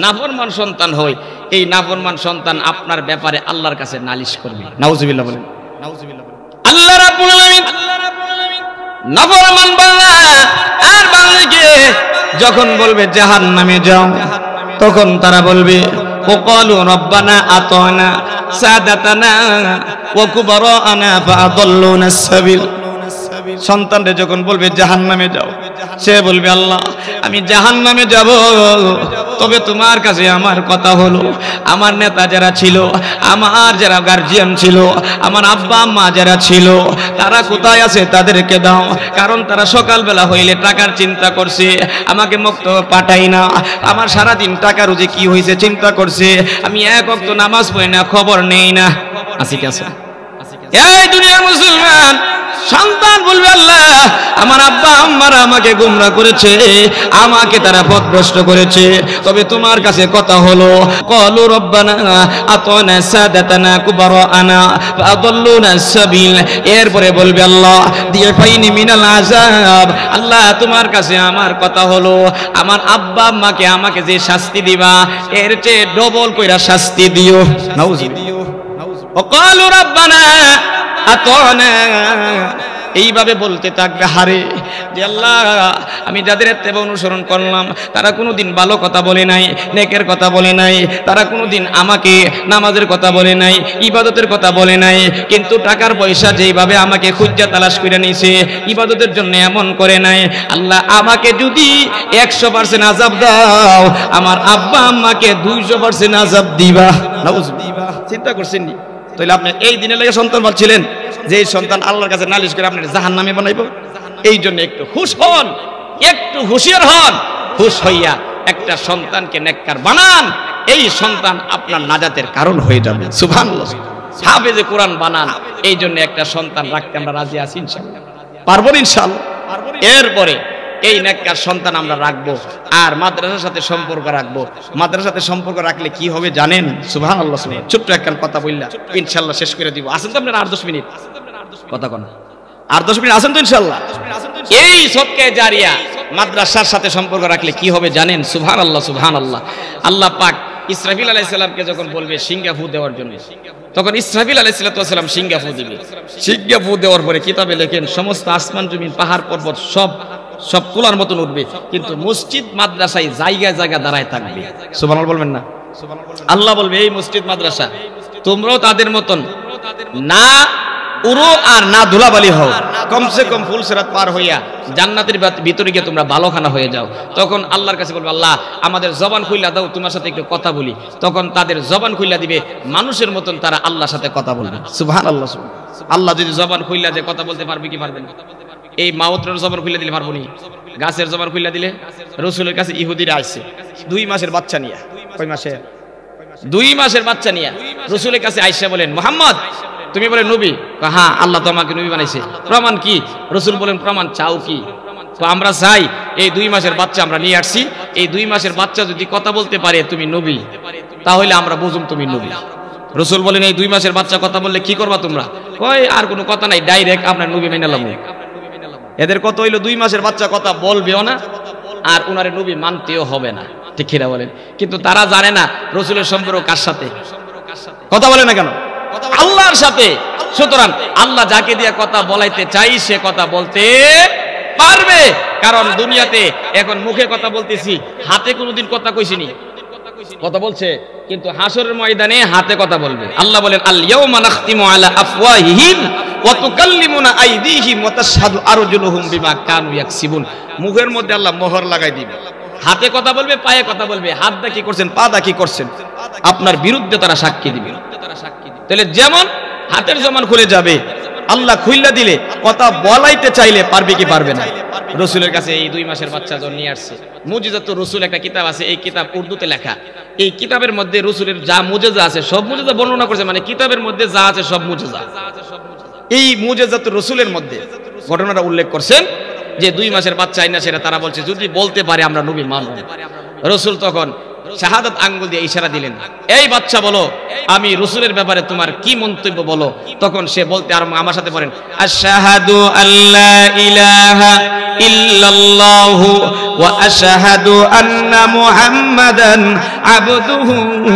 নাফরমান সন্তান হয়, এই নাফরমান সন্তান আপনার ব্যাপারে আল্লাহর কাছে নালিশ করবে। নাউজুবিল্লাহ বলেন। আল্লাহ রাব্বুল আলামিন নাফরমান বান্দা আর বান্দাকে যখন বলবে জাহান্নামে যাও, তখন তারা বলবে ওয়াকালু রব্বানা আতানা সাদাতানা ওয়া কুবারানা ফাআদাল্লুনা আস-সাবিল। সন্তানরে যখন বলবে জাহান্নামে যাও, সে বলবে আল্লাহ আমি জাহান্নামে যাব, তবে তোমার কাছে আমার কথা হলো আমার নেতা যারা ছিল, আমার যারা গার্জিয়ান ছিল, আমার আব্বা আম্মা যারা ছিল তারা কোথায় আছে তাদেরকে দাও, কারণ তারা সকালবেলা হইলে টাকার চিন্তা করছে, আমাকে মুক্ত পাঠাই না, আমার সারাদিন টাকা রুজি কি হয়েছে চিন্তা করছে, আমি এক ওয়াক্ত নামাজ পড়ি না, খবর নেই না। আসি কি আছে? এই দুনিয়ার মুসলমান সন্তান বলবে আল্লাহ আমার আব্বা আম্মারা আমাকে গুমরা করেছে, আমাকে তারা পথভ্রষ্ট করেছে, তবে তোমার কাছে কথা হলো ক্বালু রব্বানা আতানা সাদাতানা কুবারানা ফাআদাল্লুনা আস-সাবিল। এরপরে বলবে আল্লাহ দিয়াফাইনি মিনাল আযাব, আল্লাহ তোমার কাছে আমার কথা হলো আমার আব্বা আম্মাকে আমাকে যে শাস্তি দিবা এর চেয়ে ডবল কইরা শাস্তি দিও। নাউজুবিল্লাহ। ওয়াকালু রব্বানা আতানা, এইভাবে বলতে থাকবে হারে যে আল্লাহ আমি যাদের ইত্তেবা অনুসরণ করলাম তারা কোনোদিন ভালো কথা বলে নাই, নেকের কথা বলে নাই, তারা কোনোদিন আমাকে নামাজের কথা বলে নাই, ইবাদতের কথা বলে নাই, কিন্তু টাকার পয়সা যেইভাবে আমাকে খুঁজা তালাশ করে নিয়েছে ইবাদতের জন্য এমন করে নাই। আল্লাহ আমাকে যদি 100% আযাব দাও, আমার আব্বা আম্মাকে 200% আযাব দিবা। নাউজুবিল্লাহ। চিন্তা করছেন নি? তাহলে আপনি এই দিনের লাগে সন্তান বলছিলেন যে এই সন্তান আল্লাহর কাছে নালিশ করে আপনার জাহান্নামে বানাইব। এই জন্য একটু হুশ হন, একটু হুঁশিয়ার হন, হুশ হইয়া একটা সন্তানকে নেককার বানান, এই সন্তান আপনার নাজাতের কারণ হয়ে যাবে। সুবহানাল্লাহ। হাফেজে কোরআন বানান, এই জন্য একটা সন্তান রাখতে আমরা রাজি আছি ইনশাআল্লাহ। পারবো ইনশাআল্লাহ। এরপরে এই নেককার সন্তান আমরা রাখবো আর মাদ্রাসার সাথে সম্পর্ক রাখবো। মাদ্রাসার সাথে সম্পর্ক রাখলে কি হবে জানেন? সুবহানাল্লাহ। ছোট্ট একটা কথা বললা ইনশাআল্লাহ শেষ করে দিব। আসেন তো আপনারা 8-10 মিনিট কথা কোন 8-10 মিনিট আসেন তো ইনশাআল্লাহ। এই সদকায়ে জারিয়া মাদ্রাসার সাথে সম্পর্ক রাখলে কি হবে জানেন? সুবহানাল্লাহ সুবহানাল্লাহ। আল্লাহ পাক ইসরাফিল আলাইহিস সালামকে যখন বলবে সিংহা ফু দেওয়ার জন্য, তখন ইসরাফিল আলাইহিস সালাম সিংহা ফু দিবে। সিংহা ফু দেওয়ার পরে কিতাবে লেখেন সমস্ত আসমান জমিন পাহাড় পর্বত সব তোলার মতন উঠবে, কিন্তু মসজিদ মাদ্রাসায় জায়গায় জায়গা দাঁড়ায় থাকবে। সুবহানাল্লাহ বলবেন না? আল্লাহ বলবে এই মসজিদ মাদ্রাসা তোমরাও তাদের মতন না উড়ো আর না ধুলাবালি হও, কমসে কম ফুলসিরাত পার হইয়া জান্নাতের ভিতরে গিয়ে তোমরা ভালোখানা হয়ে যাও। তখন আল্লাহর কাছে বলবে আল্লাহ আমাদের জবান খুইলা দাও, তোমার সাথে একটু কথা বলি। তখন তাদের জবান খুইলা দিবে, মানুষের মতন তারা আল্লাহর সাথে কথা বলবে। সুবহানাল্লাহ। আল্লাহ যদি জবান খুইলা যে কথা বলতে পারবে কি পারবে না? এই মাউতরের জবান খুলে দিলে পারবো নি? গাছের জবান খুলে দিলে? রাসূলের কাছে ইহুদিরা আসছে 2 মাসের বাচ্চা নিয়ে। কয় মাসের? 2 মাসের বাচ্চা নিয়ে রাসূলের কাছে আয়েশা বলেন মুহাম্মদ তুমি বলে নবী? হ্যাঁ আল্লাহ তো আমাকে নবী বানাইছে। প্রমাণ কি? রাসূল বলেন প্রমাণ চাও কি? তো আমরা চাই এই 2 মাসের বাচ্চা আমরা নিয়ে আসছি, এই 2 মাসের বাচ্চা যদি কথা বলতে পারে তুমি নবী, তাহলে আমরা বুঝুম তুমি নবী। রাসূল বলেন এই 2 মাসের বাচ্চা কথা বললে কি করবা তোমরা? কই আর কোনো কথা নাই, ডাইরেক্ট আপনার নবী মেনে নিলাম। এদের কত হইলো 2 মাসের বাচ্চা কথা বলবেও না আর উনারে নবী মানতেও হবে না। ঠিক কিনা বলেন? কিন্তু তারা জানে না রাসূলের সম্পর্ক কার সাথে। কথা বলে না কেন? আল্লাহর সাথে। সুতরাং আল্লাহ যাকে দিয়ে কথা বলাইতে চাই সে কথা বলতে পারবে, কারণ দুনিয়াতে এখন মুখে কথা বলতেছি, হাতে কোনোদিন কথা কইছিনি। কথা বলছে কিন্তু হাসরের ময়দানে হাতে কথা বলবে। আল্লাহ বলেন আল ইয়াউমা নাখতিমু আলা আফওয়াহিহিম ওয়া তুকাল্লিমুনা আইদিহিম ওয়া তাশহাদু আরজুলুহুম বিমা কানু ইয়াকসিবুন। মুখের মধ্যে আল্লাহ মোহর লাগাই দিবে, হাতে কথা বলবে, পায়ে কথা বলবে, হাত দা কি করছেন, পা দা কি করছেন, আপনার বিরুদ্ধে তারা সাক্ষী দিবে। তাহলে যেমন হাতের জবান খুলে যাবে, আল্লাহ খুইলা দিলে কথা বলাইতে চাইলে পারবে কি পারবে না? রসুলের কাছে এই 2 মাসের বাচ্চা জন নিয়ে আসছে। মুজিজাতুর রসুল একটা কিতাব আছে, এই কিতাব উর্দুতে লেখা। এই কিতাবের মধ্যে রসুলের যা মুজিজা আছে সব মুজিজা বর্ণনা করেছে, মানে কিতাবের মধ্যে যা আছে সব মুজিজা। এই মুজিজাতুর রসুলের মধ্যে ঘটনাটা উল্লেখ করছেন যে 2 মাসের বাচ্চা আইনা সেটা তারা বলছে যদি বলতে পারে আমরা নবী মানব। রসুল তখন শাহাদাত আঙ্গুল দিয়ে ইশারা দিলেন, এই বাচ্চা বলো আমি রসুলের ব্যাপারে তোমার কি মন্তব্য বলো। তখন সে বলতে আর আমার সাথে বলেন, আশহাদু আল্লা ইলাহা ইল্লাল্লাহু ওয়া আশহাদু আন্না মুহাম্মাদান আবদুহু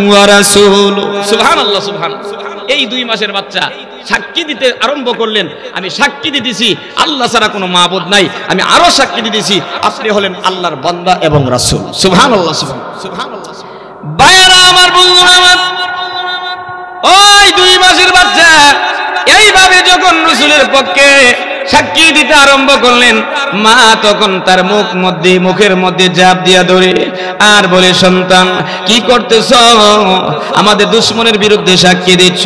ওয়া রাসূলুহু। সুবহানাল্লাহ, সুবহানাল্লাহ। এই 2 মাসের বাচ্চা সাক্ষী দিতে আরম্ভ করলেন, আমি সাক্ষী দিতেছি আল্লাহ ছাড়া কোনো মাবুদ নাই, আমি আরো সাক্ষী দিতেছি আপনি হলেন আল্লাহর বান্দা এবং রাসূল। সুবহানাল্লাহ, সুবহানাল্লাহ। ভাইরা আমার, বন্ধুরা আমার, ওই 2 মাসের বাচ্চা এইভাবে যখন রাসূলের পক্ষে সাক্ষী দিতে আরম্ভ করলেন, মা তখন তার মুখের মধ্যে জাপ দিয়া ধরে আর বলে, সন্তান কি করতেছ? আমাদের দুশমনের বিরুদ্ধে সাক্ষী দিচ্ছ?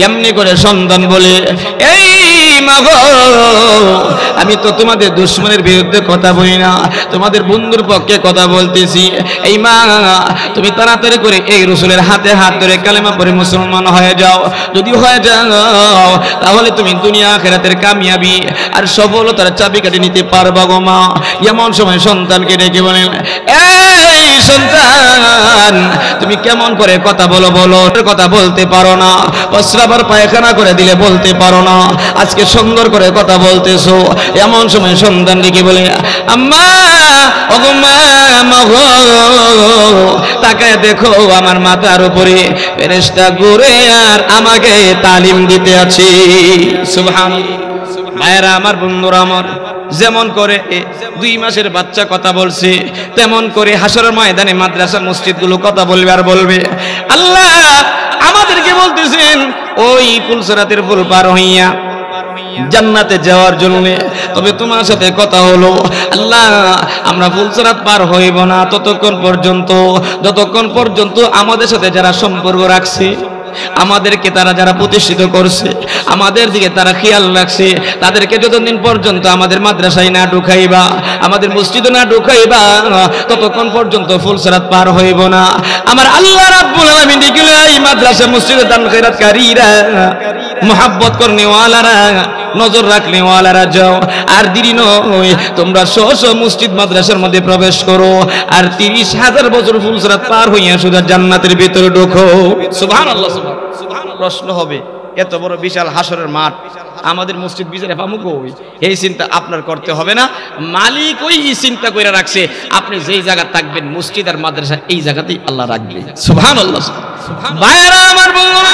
এমনি করে সন্তান বলে, এই মা গো, আমি তো তোমাদের দুশমনের বিরুদ্ধে কথা বলি না, তোমাদের বন্ধুর পক্ষে কথা বলতেছি। এই মা, তুমি তাড়াতাড়ি করে এই রাসূলের হাতে হাত ধরে কালেমা পড়ে মুসলমান হয়ে যাও। যদি হয়ে যাও তাহলে তুমি দুনিয়া আখিরাতের কামিয়াবি আর সফলতার চাবিকাঠি নিতে পারবা গো মা। এমন সময় সন্তানকে ডেকে বলেন, এই সন্তান, তুমি কেমন করে কথা বলো? কথা বলতে পারো না, প্রস্রাবার পায়খানা করে দিলে বলতে পারো না, আজকে সুন্দর করে কথা বলতেছো। এমন সময় সন্তান ডেকে বলে, আম্মা, ওগো মা, মাগো, তাকায় দেখো আমার মাথার উপরে ফেরেশতা ঘুরে আর আমাকে তালিম দিতে আছে। সুবহানাল্লাহ। ভাইরা আমার, বন্ধুরা আমার, যেমন করে 2 মাসের বাচ্চা কথা বলছে, তেমন করে হাসরের ময়দানে মাদ্রাসা মসজিদগুলো কথা বলবে আর বলবে। আল্লাহ আমাদেরকে বলতেছেন ওই পুলসরাতের পুল পার হইয়া জান্নাতে যাওয়ার জন্য, তবে তোমার সাথে কথা হলো আল্লাহ আমরা পুলসরাত পার হইব না যতক্ষণ পর্যন্ত আমাদের সাথে যারা সম্পর্ক রাখছে, আমাদেরকে তারা যারা প্রতিষ্ঠিত করছে, আমাদের দিকে তারা খেয়াল রাখছে, তাদেরকে যতদিন পর্যন্ত আমাদের মাদ্রাসায় না ঢুকাইবা, আমাদের মসজিদে না ঢুকাইবা, ততক্ষণ পর্যন্ত ফুলসরাত পার হইব না। আমার আল্লাহ রাব্বুল আলামিন দিলে এই মাদ্রাসা মসজিদে দান খয়রাতকারীরা, মুহাব্বত করনেওয়ালারা, নজর রাখনেওয়ালারা যাও, আর দেরি নয় তোমরা স্ব মসজিদ মাদ্রাসার মধ্যে প্রবেশ করো, আর 30,000 বছর ফুলসরাত পার হইয়া সুদা জান্নাতের ভিতরে ঢোকো। সুবহানাল্লাহ। প্রশ্ন হবে, এত বড় বিশাল হাসরের মাঠ আমাদের মসজিদ বিচারে পামু কই? এই চিন্তা আপনার করতে হবে না, মালিক ওই চিন্তা করে রাখছে আপনি যেই জায়গা থাকবেন মসজিদ আর মাদ্রাসা এই জায়গাতেই আল্লাহ রাখবে। সুবহানাল্লাহ। ভাইরা আমার, বন্ধুরা,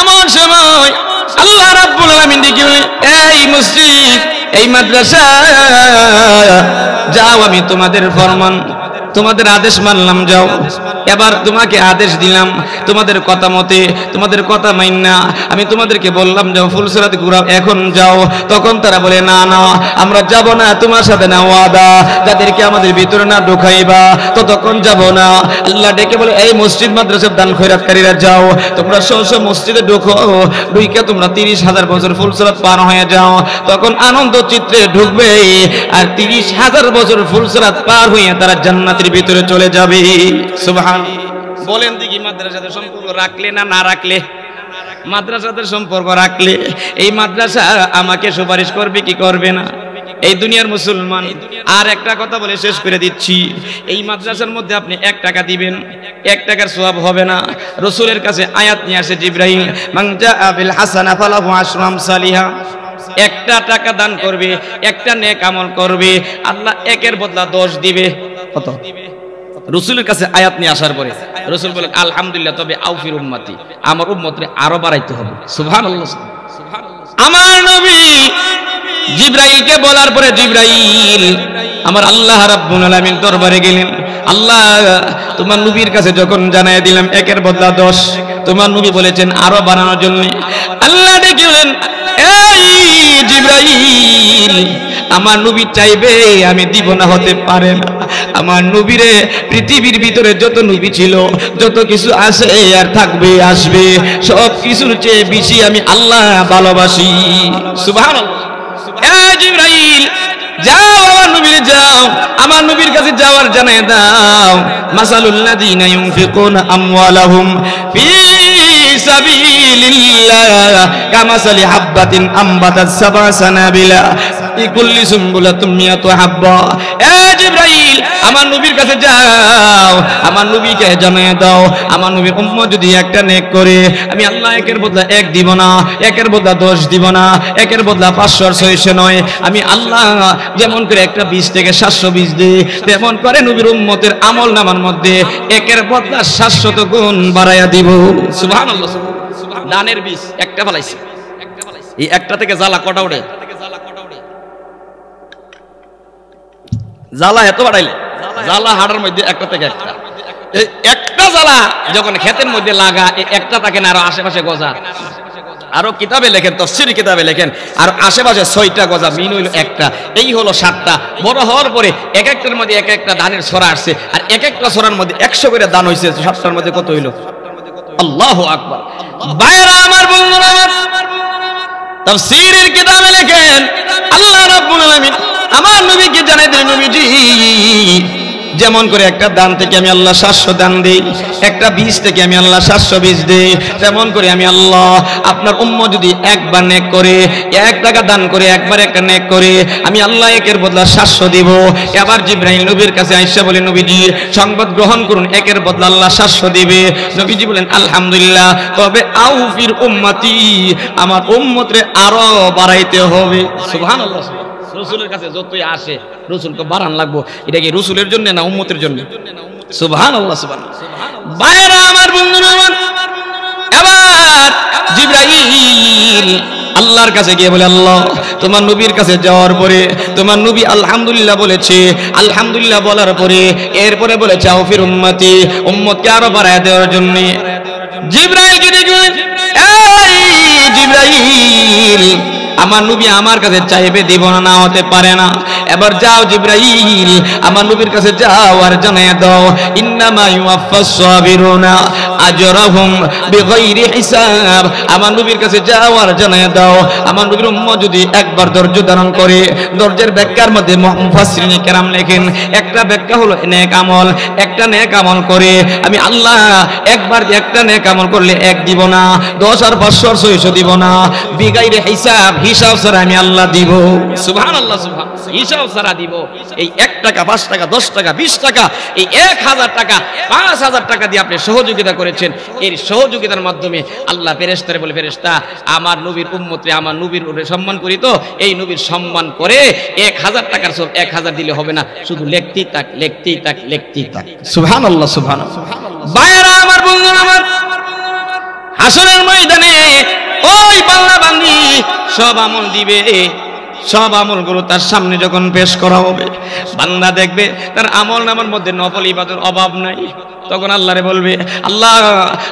এমন সময় আল্লাহ রাব্বুল আলামিন ডেকে বলেন, এই মসজিদ, এই মাদ্রাসা, যাও আমি তোমাদের ফরমান, তোমাদের আদেশ মানলাম, যাও। এবার তোমাকে আদেশ দিলাম তোমাদের কথা মতে, তোমাদের কথা মাইন্না আমি তোমাদেরকে বললাম যাও ফুলসরাত ঘুরাও, এখন যাও। তখন তারা বলে, না না আমরা যাব না, তোমার সাথে না ওয়াদা, যাদেরকে আমাদের ভিতরে না ঢুকাইবা ততক্ষণ যাব না। আল্লাহ ডেকে বলে, এই মসজিদ মাদ্রাসার দান খয়রাতকারীরা যাও, তোমরা স্ব মসজিদে ঢুকো, ঢুকে তোমরা 30,000 বছর ফুলসরাত পার হয়ে যাও। তখন আনন্দ চিত্রে ঢুকবে আর 30,000 বছর ফুলসরাত পার হয়ে তারা জান্নাতের ভিতরে চলে যাবে। সুবহান। বলেন দেখি, মাদ্রাসাদের সম্পর্ক রাখলে না না রাখলে? মাদ্রাসাদের সম্পর্ক রাখলে এই মাদ্রাসা আমাকে সুপারিশ করবে কি করবে না? এই দুনিয়ার মুসলমান। আর একটা কথা বলে শেষ করে দিচ্ছি, এই মাদ্রাসার মধ্যে আপনি 1 টাকা দিবেন, 1 টাকার সওয়াব হবে না। রাসূলের কাছে আয়াত নিয়ে আসে জিবরাইল, মান জাআ বিল হাসানা ফালাহু আশরু আমসালিহা। 1টা টাকা দান করবে, 1টা নেক আমল করবে, আল্লাহ 1-এর বদলা 10 দিবে। কত? রাসূলের কাছে আয়াত নিয়ে আসার পরে রাসূল বলেন, আলহামদুলিল্লাহ, তবে আউফির উম্মতি, আমার উম্মতরে আরো বাড়াইতে হবে। সুবহানাল্লাহ। আমার নবী জিবরাইলকে বলার পরে জিবরাইল আমার আল্লাহ রাব্বুল আলামিন দরবারে গেলেন। আল্লাহ তোমার নবীর কাছে যখন জানাই দিলাম 1-এর বদলা 10, তোমার নবী বলেছেন আরো বাড়ানোর জন্য। আল্লাহ ডেকেলেন, এই জিবরাইল, আমার নবী চাইবে আমি দিব না, হতে পারে না। আমার নবীরে পৃথিবীর ভিতরে যত নবী ছিল, যত কিছু আছে আর থাকবে আসবে, সব কিছুর চেয়ে বেশি আমি আল্লাহ ভালোবাসি। সুবহানাল্লাহ। এ জিবরাইল যাও আমার নবীর যাও আমার নবীর কাছে যাওয়ার জানায় দাও মাসালুল লাযিনা ইউনফিকুনা আমওয়ালাহুম ফি সাবিলিল্লাহ কামাসালি হাববাতিন আমবাতাত সাবআ সানাবিলা ইকুল্লি সুমবুলাতুম মিয়াতু হাব্বা। এ জিবরাইল আমার নবীর কাছে যাও আমার নবীকে জানায় দাও আমার নবীর উম্মত যদি একটা নেক করে আমি আল্লাহ একের বদলা এক দিব না, একের বদলা 10 দিব না, একের বদলা 500 আর 600 নয়, আমি আল্লাহ যেমন করে একটা বীজ থেকে 700 বীজ দিই তেমন করে নবীর উম্মতের আমল নামার মধ্যে একের বদলা 700 গুণ বাড়ায়া দিব। সুবহানাল্লাহ। দানের বীজ একটা ফলাইছে, এই একটা থেকে জ্বালা কটা ওঠে? জ্বালা এত বাড়াইলে জ্বালা হাড়ের মধ্যে একটা থেকে একটা, এই একটা জ্বালা যখন ক্ষেতের মধ্যে লাগা এই একটা থাকে না আরো আশেপাশে গজা, আরো কিতাবে লেখেন তাফসীর কিতাবে লেখেন আর আশেপাশে 6টা গজা মিন হইল একটা, এই হলো 7টা। বড় হওয়ার পরে এক একটার মধ্যে এক একটা ধানের ছড়া আসছে আর এক একটা ছড়ার মধ্যে 100 করে দান হইছে, 7টার মধ্যে কত হইল? আল্লাহু আকবার। ভাইরা আমার বন্ধুরা আমার তাফসীরের কিতাবে লেখেন আল্লাহ রাব্বুল আলামিন আমার নবীকে জানাই দেন নবীজি যেমন করে একটা দান থেকে আমি আল্লাহ 700 দান দেই, একটা বীজ থেকে আমি আল্লাহ 700 বীজ দেই, তেমন করে আমি আল্লাহ আপনার উম্মত যদি একবার নেক করে 1 টাকা দান করে একবার একটা নেক করে আমি আল্লাহ একের বদলা 700 দিব। এবার জিবরাইল নবীর কাছে আয়েশা বলে নবীজি সংবাদ গ্রহণ করুন একের বদলা আল্লাহ 700 দিবে। নবীজি বলেন আলহামদুলিল্লাহ, তবে আউফির উম্মতি আমার উম্মতরে আরো বাড়াইতে হবে। সুবহানাল্লাহ। রাসূলের কাছে যতই আসে রাসূলকে বাড়ান লাগবো, এটা কি রাসূলের জন্য না উম্মতের জন্য? সুবহানাল্লাহ সুবহানাল্লাহ। ভাইরা আমার বন্ধুরা আমার এবার জিবরাইল আল্লাহর কাছে গিয়ে বলে আল্লাহ তোমার নবীর কাছে যাওয়ার পরে তোমার নবী আলহামদুলিল্লাহ বলেছে, আলহামদুলিল্লাহ বলার পরে এরপরে বলেছে আউফির উম্মতি উম্মতকে আরো বাড়ায় দেওয়ার জন্য জিবরাইলকে দেখলেন এই জিবরাইল আমার নবী আমার কাছে চাইবে দিব না, না হতে পারে না। এবার যাও জিবরাইল আমার নবীর কাছে যাও আর জানায় দাও ইন্নামা ইউয়াফাস সাবিরুনা আজরাহুম বিগাইরি হিসাব। আমার নবীর কাছে যাও আর জানায় দাও আমার নবীর উম্মত যদি একবার ধৈর্য ধারণ করে, ধৈর্যের ব্যাখ্যার মধ্যে মুফাসসিরিনে কেরাম লেখেন একটা ব্যাখ্যা হলো নেক আমল, একটা নেক আমল করে আমি আল্লাহ একবার একটা নেক আমল করলে 1 দিব না, 10 আর 500 আর 600 দিব না, বিগাইরি হিসাব হিসাব ছাড়া আমি আল্লাহ দিব। সুবহানাল্লাহ সুবহানাল্লাহ। হিসাব ছাড়া দিব। এই 1 টাকা 5 টাকা 10 টাকা 20 টাকা এই 1000 টাকা 5000 টাকা দিয়ে আপনি সহযোগিতা করেছেন, এর সহযোগিতার মাধ্যমে আল্লাহ ফেরেশতারে বলে ফেরেশতা আমার নবীর উম্মতে আমার নবীর সম্মান করি তো এই নবীর সম্মান করে 1000 টাকার সব 1000 দিলে হবে না, শুধু লিখতেই থাক লিখতেই থাক লিখতেই থাক। সুবহানাল্লাহ সুবহানাল্লাহ। ভাইরা আমার বন্ধুরা আমার হাসরের ময়দানে ওই বাংলা বান্দি সব আমল দিবে, সব আমলগুলো তার সামনে যখন পেশ করা হবে বান্দা দেখবে তার আমল নামার মধ্যে নফল ইবাদতের অভাব নাই। তখন আল্লাহরে বলবে আল্লাহ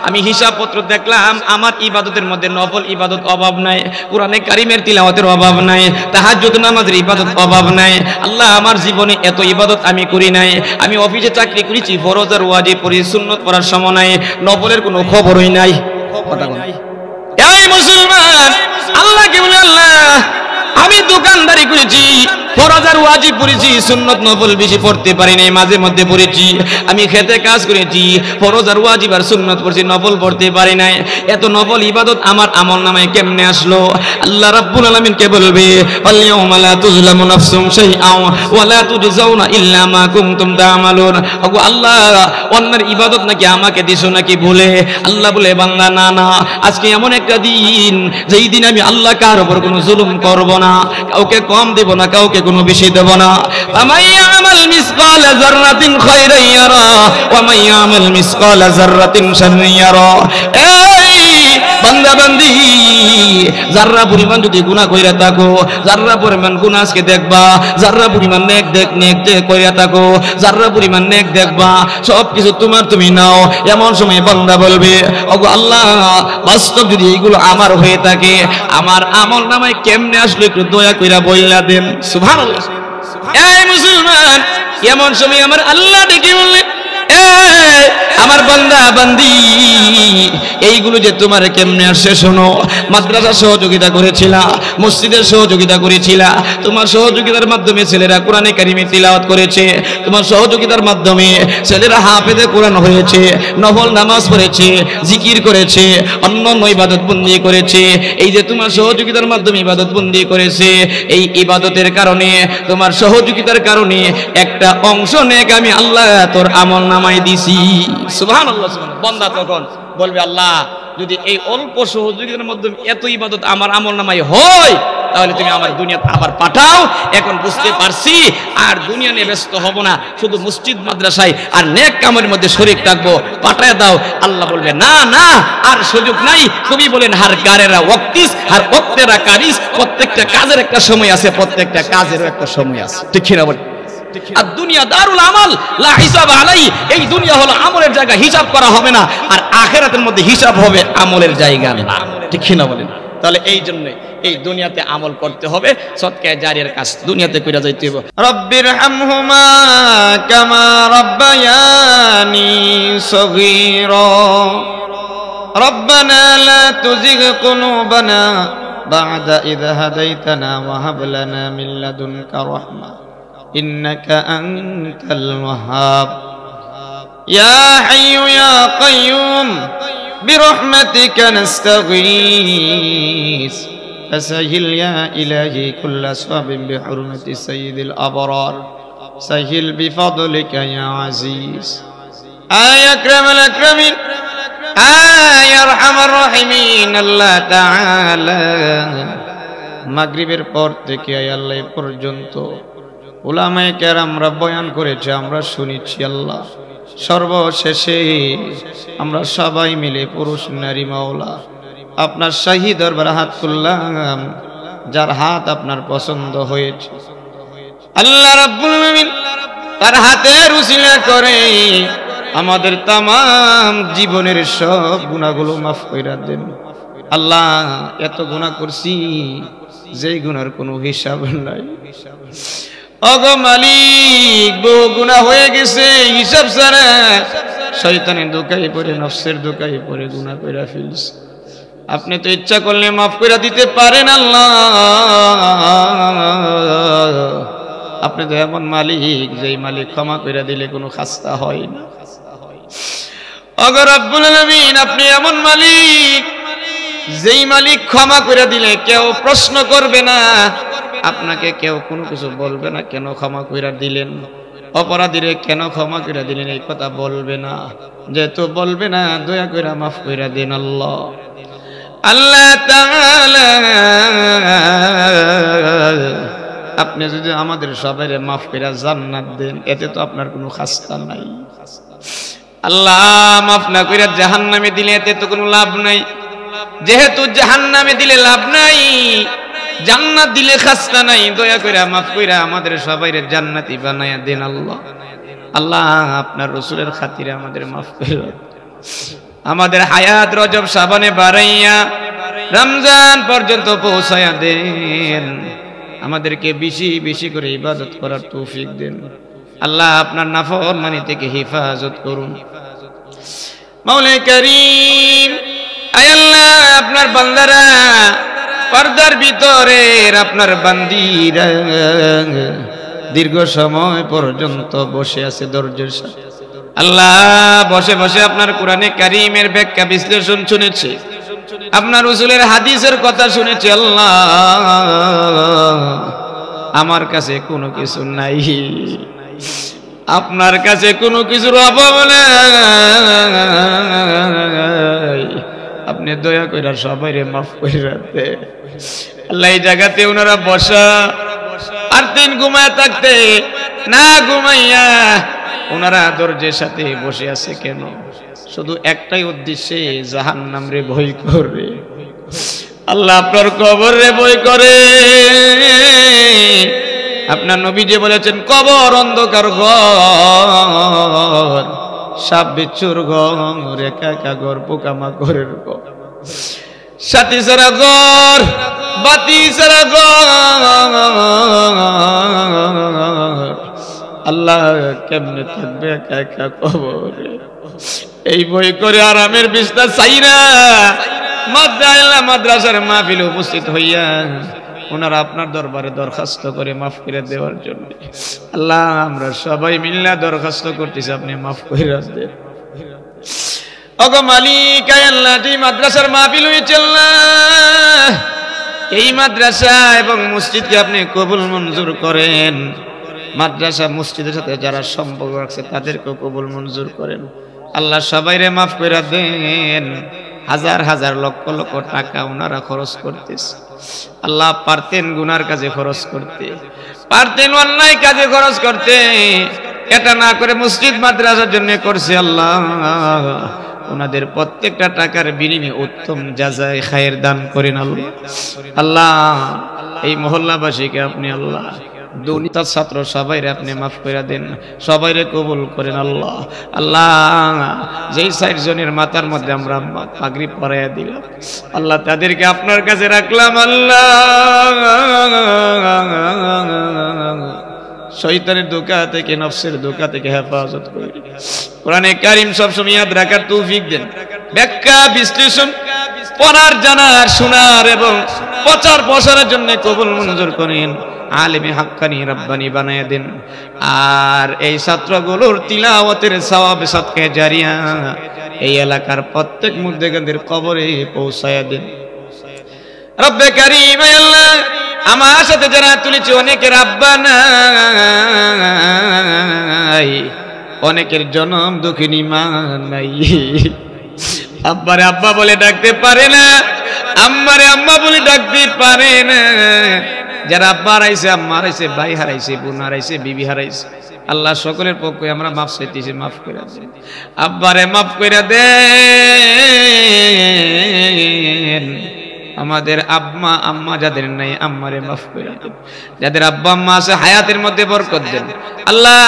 আমি হিসাবপত্র দেখলাম আমার ইবাদতের মধ্যে নফল ইবাদত অভাব নাই, কোরআনে কারিমের তিলাওয়াতের অভাব নাই, তাহাজ্জুদ নামাজের ইবাদত অভাব নাই। আল্লাহ আমার জীবনে এত ইবাদত আমি করি নাই, আমি অফিসে চাকরি করেছি ফরজ আর ওয়াজিব পড়ি সুন্নত পড়ার সময় নাই, নফলের কোনো খবরই নাই। কথা বল এই মুসলমান আল্লাহকে বলে আল্লাহ আমি দোকানদারি করেছি ফরজ আর ওয়াজিব পড়েছি সুন্নত নফল বেশি পড়তে পারি নাই, মাঝে মধ্যে পড়েছি, আমি খেতে কাজ করেছি ফরজ আর ওয়াজিব আর সুন্নত পড়ছি নফল পড়তে পারি নাই, এত নফল ইবাদত আমার আমল নামায় কেমনে আসলো? আল্লাহ রাব্বুল আলামিন কে বলবে আল ইয়াউমা লা তুযলামু নাফসুন শাইআন ওয়া লা তুজজাউনা ইল্লা মা কুনতুম তা'মালুন। ওগো আল্লাহ অন্যের ইবাদত নাকি আমাকে দিছো নাকি বলে? আল্লাহ বলে বান্দা না না, আজকে এমন একটা দিন যেই দিন আমি আল্লাহ কার উপর কোনো জুলুম করব না, কাউকে কম দেব না কাউকে কোনো বেশি দেব না। ফামাই ইয়ামাল মিসকালা যাররাতিন খায়রান ইয়ারা ওয়া মান ইয়ামাল মিসকালা যাররাতিন শাররান ইয়ারা। এই বান্দা বান্দি যাররা পরিমাণ যদি গুনাহ কইরা থাকো, যাররা পরিমাণ গুনাহ আজকে দেখবা, যাররা পরিমাণ নেক দেখ কইরা থাকো, যাররা পরিমাণ নেক দেখবা, সব কিছু তোমার তুমি নাও। এমন সময় বান্দা বলবে ওগো আল্লাহ বাস্তব যদি এইগুলো আমার হয়ে থাকে আমার আমল নামায় কেমনে আসলো একটু দয়া কইরা বইলা দেন। সুবহানাল্লাহ। এই মুসলমান এমন সময় আমার আল্লাহ ডেকে বললেন আমার বান্দা বান্দি, এইগুলো যে তোমার কেমনে আসে শোনো। মাদ্রাসা সহযোগিতা করেছিলা, মসজিদের সহযোগিতা করেছিলা, তোমার সহযোগিতার মাধ্যমে ছেলেরা কোরআনে কারিমে তিলাওয়াত করেছে, তোমার সহযোগিতার মাধ্যমে ছেলেরা হাফেজে কোরআন হয়েছে, নফল নামাজ পড়েছে, জিকির করেছে, অন্যান্য ইবাদত বন্দি করেছে। এই যে তোমার সহযোগিতার মাধ্যমে ইবাদত বন্দি করেছে, এই ইবাদতের কারণে, তোমার সহযোগিতার কারণে একটা অংশ নেক আমি আল্লাহ তোর আমল নামায় দিছি। সুবহানাল্লাহ। বান্দা তখন বলবে, আল্লাহ যদি এই অল্প সহযোগিতার মাধ্যমে এত ইবাদত আমার আমল নামায় হয়, তাহলে তুমি আমার দুনিয়াতে আবার পাঠাও। এখন বুঝতে পারছি আর দুনিয়া নিয়ে ব্যস্ত হব না, শুধু মসজিদ মাদ্রাসায় আর নেক কামের মধ্যে শরীক থাকবো, পাঠায় দাও। আল্লাহ বলবে, না না, আর সুযোগ নাই। কবি বলেন, হার কারেরা ওয়াক্তিস, হার ওয়াক্তেরা কারিস। প্রত্যেকটা কাজের একটা সময় আছে, প্রত্যেকটা কাজেরও একটা সময় আছে। ঠিক কিনা বলেন? আর দুনিয়া দারুল আমাল লা হিসাব আলাই। এই দুনিয়া হলো আমলের জায়গা, হিসাব করা হবে না। আর আখিরাতের মধ্যে হিসাব হবে, আমলের জায়গা না। ঠিক কিনা বলেন? তাহলে এই জন্য এই দুনিয়াতে আমল করতে হবে, সদকা জারিয়ার কাজ দুনিয়াতে কইরা যাইতে হবে। রব্বির হামহুমা কামা রাব্বায়ানি সগীরা রব্বানা লা তুজিগ কুলুবানা বা'দা ইয হাদাইতানা ওয়া হাব লানা মিন লাদুনকা রাহমা ইন্নাকা আনতাল ওয়াহ্হাব ইয়া হাইয়্যু ইয়া কাইয়্যুম برحمتك نستغيث فسهل يا إلهي كل صعب بحرمة سيد الأبرار سهل بفضلك يا عزيز يا أكرم الأكرمين يا أرحم الراحمين الله تعالى মাগরিবের পর থেকে আল্লাহ পর্যন্ত উলামায়ে কেরামরা বয়ান করেছে, আমরা শুনেছি আল্লাহ। সর্বশেষে আমরা সবাই মিলে পুরুষ নারী মাওলা আপনার শাহী দরবারে হাত তুললাম, যার হাত আপনার পছন্দ হয়েছে আল্লাহ রাব্বুল আলামিন তার হাতের উসিলা করে আমাদের তামাম জীবনের সব গুনাহগুলো মাফ কইরা দেন আল্লাহ। এত গুনাহ করছি যেই গুনার কোনো হিসাব নাই। ওগো মালিক, বহু গুনাহ হয়ে গেছে হিসাব ছাড়া। শয়তানের দোকায় পড়ে, নফসের দোকায় পড়ে গুনাহ কইরা ফেলছি। আপনি তো ইচ্ছা করলে মাফ কইরা দিতে পারেন আল্লাহ। আপনি তো এমন মালিক, যেই মালিক ক্ষমা কইরা দিলে কোনো খাস্তা হয় না। ওগো রব্বুল আলামিন, আপনি এমন মালিক, যেই মালিক ক্ষমা কইরা দিলে কেউ প্রশ্ন করবে না, আপনাকে কেউ কোনো কিছু বলবে না কেন ক্ষমা কইরা দিলেন, অপরাধীরে কেন ক্ষমা কইরা দিলেন এই কথা বলবে না। যেহেতু বলবে না, দয়া কইরা মাফ কইরা দিন আল্লাহ। আল্লাহ তাআলা, আপনি যদি আমাদের সবাইরে মাফ কইরা জান্নাত দেন, এতে তো আপনার কোনো খাস্তা নাই আল্লাহ। মাফ না কইরা জাহান্নামে দিলে এতে তো কোনো লাভ নাই। যেহেতু জাহান্নামে দিলে লাভ নাই, জান্নাত দিলে খাস্তা নাই, দয়া কইরা মাফ কইরা আমাদের সবাইরে জান্নাতি বানায়া দেন আল্লাহ। আল্লাহ, আপনার রাসূলের খাতিরে আমাদের মাফ কইরা আমাদের হায়াত রজব শাবানে বাড়াইয়া রমজান পর্যন্ত পৌঁছায়া দেন। আমাদেরকে বেশি বেশি করে ইবাদত করার তৌফিক দেন আল্লাহ। আপনার নাফরমানি থেকে হেফাজত করুন মাওলা করিম। আয় আল্লাহ, আপনার বান্দারা পর্দার ভিতরে আপনার বান্দিরা দীর্ঘ সময় পর্যন্ত বসে আছে ধৈর্যের সাথে আল্লাহ। বসে বসে আপনার কোরআনে কারীমের ব্যাখ্যা বিশ্লেষণ শুনেছে, আপনার রাসূলের হাদিসের কথা শুনেছে আল্লাহ। আমার কাছে কোনো কিছু নাই, আপনার কাছে কোনো কিছুর অভাব নাই। আপনি দয়া কইরা সবাইরে মাফ কইরা দে আল্লাহ। এই জায়গাতে ওনারা বসা আর দিন ঘুমায় থাকতে না ঘুমাইয়া ওনারা ধৈর্যের সাথে বসে আছে কেন? শুধু একটাই উদ্দেশ্যে, জাহান্নাম রে ভয় করে আল্লাহ, আপনার কবর রে ভয় করে। আপনার নবী যে বলেছেন, কবর অন্ধকার ঘর, সাপ বিচ্ছুর ঘর, একা একা ঘর, পোকামাকড়ের ঘর, সাথী সারা ঘর, বাতি সারা ঘর। আল্লাহ কেমনে থাকবে একা একা কবরে। এই বই করে আরামের বিছনা চাইরা মাদ্রাসার মাহফিলে উপস্থিত হইয়া ওনারা আপনার দরবারে দরখাস্ত করে মাফ করে দেওয়ার জন্য। আল্লাহ আমরা সবাই মিলে দরখাস্ত করতেছি, আপনি মাফ করে দেন। ওগো মালিক আল্লাহ, যে মাদ্রাসার মাহফিল হয়েছে আল্লাহ, এই মাদ্রাসা এবং মসজিদকে আপনি কবুল মঞ্জুর করেন। মাদ্রাসা মসজিদের সাথে যারা সম্পর্ক রাখছে তাদেরকেও কবুল মঞ্জুর করেন। আল্লাহ সবাইরে মাফ করে দেন। হাজার হাজার লক্ষ লক্ষ টাকা ওনারা খরচ করতেছে। আল্লাহ পারতেন গুনার কাজে খরচ করতে, পারতেন অন্যায় কাজে খরচ করতে, এটা না করে মসজিদ মাদ্রাসার জন্য করছে। আল্লাহ ওনাদের প্রত্যেকটা টাকার বিনিময়ে উত্তম জাযায়ে খায়ের দান করেন। আল্লাহ আল্লাহ এই মহল্লাবাসীকে আপনি আল্লাহ দুনিয়া ছাত্র সবাইরে আপনি মাফ করে দেন, সবাইরে কবুল করেন। আল্লাহ আল্লাহ যেই 4 জনের মাথার মধ্যে আমরা পাগড়ি পরাইয়া দিলাম আল্লাহ, তাদেরকে আপনার কাছে রাখলাম। আল্লাহ শয়তানের ধোঁকা থেকে, নফসের ধোঁকা থেকে হেফাজত করে। কোরআনে কারীম সবসময় ইয়াদ রাখার তৌফিক দেন, ব্যাখ্যা বিশ্লেষণ পড়ার, জানার, শোনার এবং প্রচার প্রসারের জন্য কবুল মঞ্জুর করেন। আলেমে হাক্কানি রাব্বানি বানায় দেন। আর এই ছাত্রগুলোর তিলাওয়াতের সওয়াব সদকা জারিয়া এই এলাকার প্রত্যেক মুর্দেগাদের কবরে পৌঁছায়া দেন। রব্বে কারীম আল্লাহ, আমার সাথে যারা তুলেছে অনেকের আব্বা নাই, অনেকের জনম দুঃখিনী মা নাই, আব্বারে আব্বা বলে ডাকতে পারে না, আম্মারে আম্মা বলে ডাকতে পারে না। যারা আব্বা হারাইছে, আম্মা হারাইছে, ভাই হারাইছে, বোন হারাইছে, বিবি হারাইছে, আল্লাহ সকলের পক্ষে আমরা মাফ চাইতেছি, মাফ করে দেন। আব্বারে মাফ করে দেন। আমাদের আব্বা আম্মা যাদের নাই, আম্মারে মাফ করে দেন। যাদের আব্বা আম্মা আছে হায়াতের মধ্যে বরকত দেন। আল্লাহ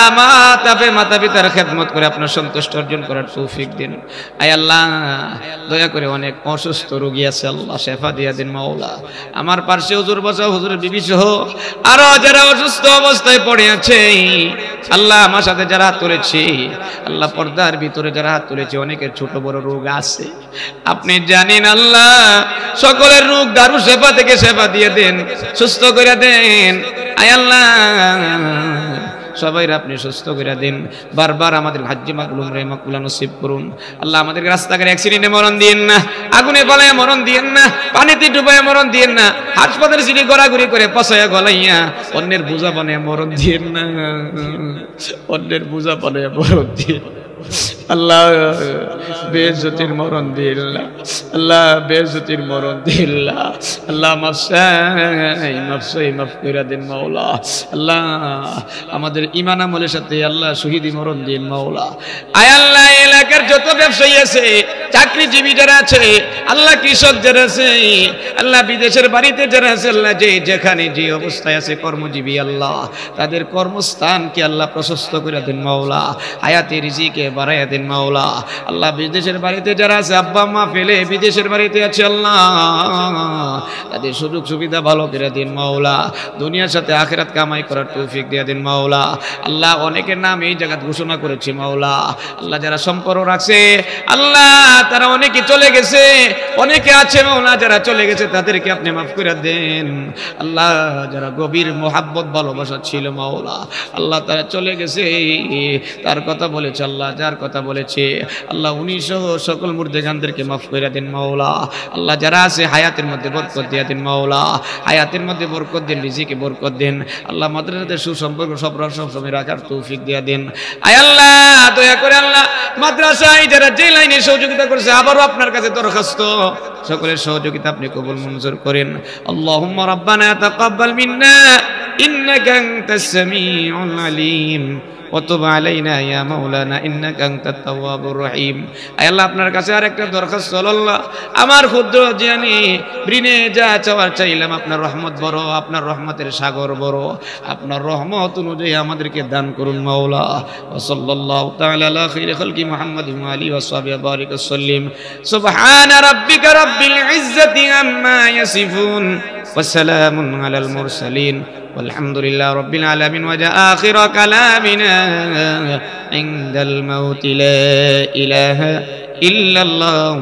মাতা পিতার খেদমত করে আপনার সন্তুষ্ট অর্জন করার তৌফিক দিন। আয় আল্লাহ দয়া করে অনেক অসুস্থ রোগী আছে, আল্লাহ শেফা দিয়া দিন মাওলা। আমার পাশে হুজুর বসা, হুজুরের বিবি সহ আরো যারা অসুস্থ অবস্থায় পড়ে আছে আল্লাহ, আমার সাথে যারা হাত তুলেছে আল্লাহ, পর্দার ভিতরে যারা হাত তুলেছে অনেকের ছোট বড় রোগ আছে, আপনি জানেন আল্লাহ। সকলের রোগ দারু শেফা থেকে শেফা দিয়ে দেন, সুস্থ করে দেন। আয় আল্লাহ সবাই আপনি সুস্থ করে দিন। বারবার আমাদের হাজ্জে মাকলুম রে মাকবুলা নসিব করুন। আল্লাহ আমাদেরকে রাস্তাঘাটে অ্যাক্সিডেন্টে মরণ দিয়েন না, আগুনে গলায় মরণ দিয়েন না, পানিতে ডুবায় মরণ দিয়েন না, হাসপাতালে সিঁড়ি গড়াগড়ি করে পচাইয়া গলাইয়া অন্যের বোঝা বানায় মরণ দিয়েন না, অন্যের বোঝা বানায় মরণ দিয়েন। আল্লাহ বেইজ্জতির মরণ দিন, আল্লাহ বেইজ্জতির মরণ দিন। আল্লাহ মাফ করে দেন মাওলা। আল্লাহ আমাদের ঈমান আমলের সাথে আল্লাহ শহীদি মরণ দিন মাওলা। আয় আল্লাহ এলাকার যত ব্যবসায়ী আছে, চাকরিজীবী যারা আছে আল্লাহ, কৃষক যারা আছে আল্লাহ, বিদেশের বাড়িতে যারা আছে আল্লাহ, যে যেখানে যে অবস্থায় আছে কর্মজীবী আল্লাহ, তাদের কর্মস্থানকে আল্লাহ প্রশস্ত করে দেন মাওলা। হায়াতে রিজিকে বাড়াইয়া দেন মাওলা। আল্লাহ বিদেশের বাড়িতে যারা আছে, আব্বা মা ফেলে বিদেশের বাড়িতে আছে আল্লাহ, তাদের সুযোগ সুবিধা ভালো করে দিন মাওলা। দুনিয়ার সাথে আখিরাত কামাই করার তৌফিক দিয়ে দিন মাওলা। আল্লাহ অনেকের নাম এই জায়গা ঘোষণা করেছি মাওলা। আল্লাহ যারা সম্পর্ক রাখছে আল্লাহ, তারা অনেকে চলে গেছে, অনেকে আছে মাওলা, যারা চলে গেছে তাদেরকে আপনি মাফ করে দেন। আল্লাহ যারা গভীর মোহাব্বত ভালোবাসা ছিল মাওলা, আল্লাহ তারা চলে গেছে, তার কথা বলেছে আল্লাহ, যার কথা বলেছে আল্লাহ, উনি সহ সকল মুর্দেগানদেরকে মাফ করে দেন মাওলা। আল্লাহ যারা আছে হায়াতের মধ্যে বরকত দিয়ে দেন মাওলা, হায়াতের মধ্যে বরকত দেন, রিজিকে বরকত দেন। আল্লাহ মাদ্রাসাতে সুসম্পর্ক সব সময় রাখার তৌফিক দিয়ে দেন। আয় আল্লাহ দয়া করে আল্লাহ মাদ্রাসায় যারা যে লাইনে সহযোগিতা করেছে আবারও আপনার কাছে দরখাস্ত, সকলের সহযোগিতা আপনি কবুল মঞ্জুর করেন। আল্লাহুম্মা রাব্বানা তাকাব্বাল মিন্না ইন্নাকা আনতাস সামিউল আলিম وتب علينا يا مولانا إنك أنت التواب الرحيم। আয় আল্লাহ আপনার কাছে আরেকটা দরখাস্ত আল্লাহ, আমার ক্ষুদ্র জানি ঋণে যা চাওয়ার চাইলাম, আপনার রহমত বড়, আপনার রহমতের সাগর বড়, আপনার রহমত অনুযায়ী আমাদেরকে দান করুন মাওলা। ওয়া সাল্লাল্লাহু তাআলা আলা খাইরি খালকি মুহাম্মাদিন ওয়া আলিহি ওয়া সাহবিহি বারিক ওয়া সাল্লিম। সুবহানা রাব্বিকা রাব্বিল ইজ্জাতি আম্মা ইয়াসিফুন ওয়াসসালামুন আলাল মুরসালিন ওয়ালহামদুলিল্লাহি রাব্বিল আলামিন ওয়া জা আখিরু কালামিনা ইনদাল মাউতি লা ইলাহা ইল্লাল্লাহ।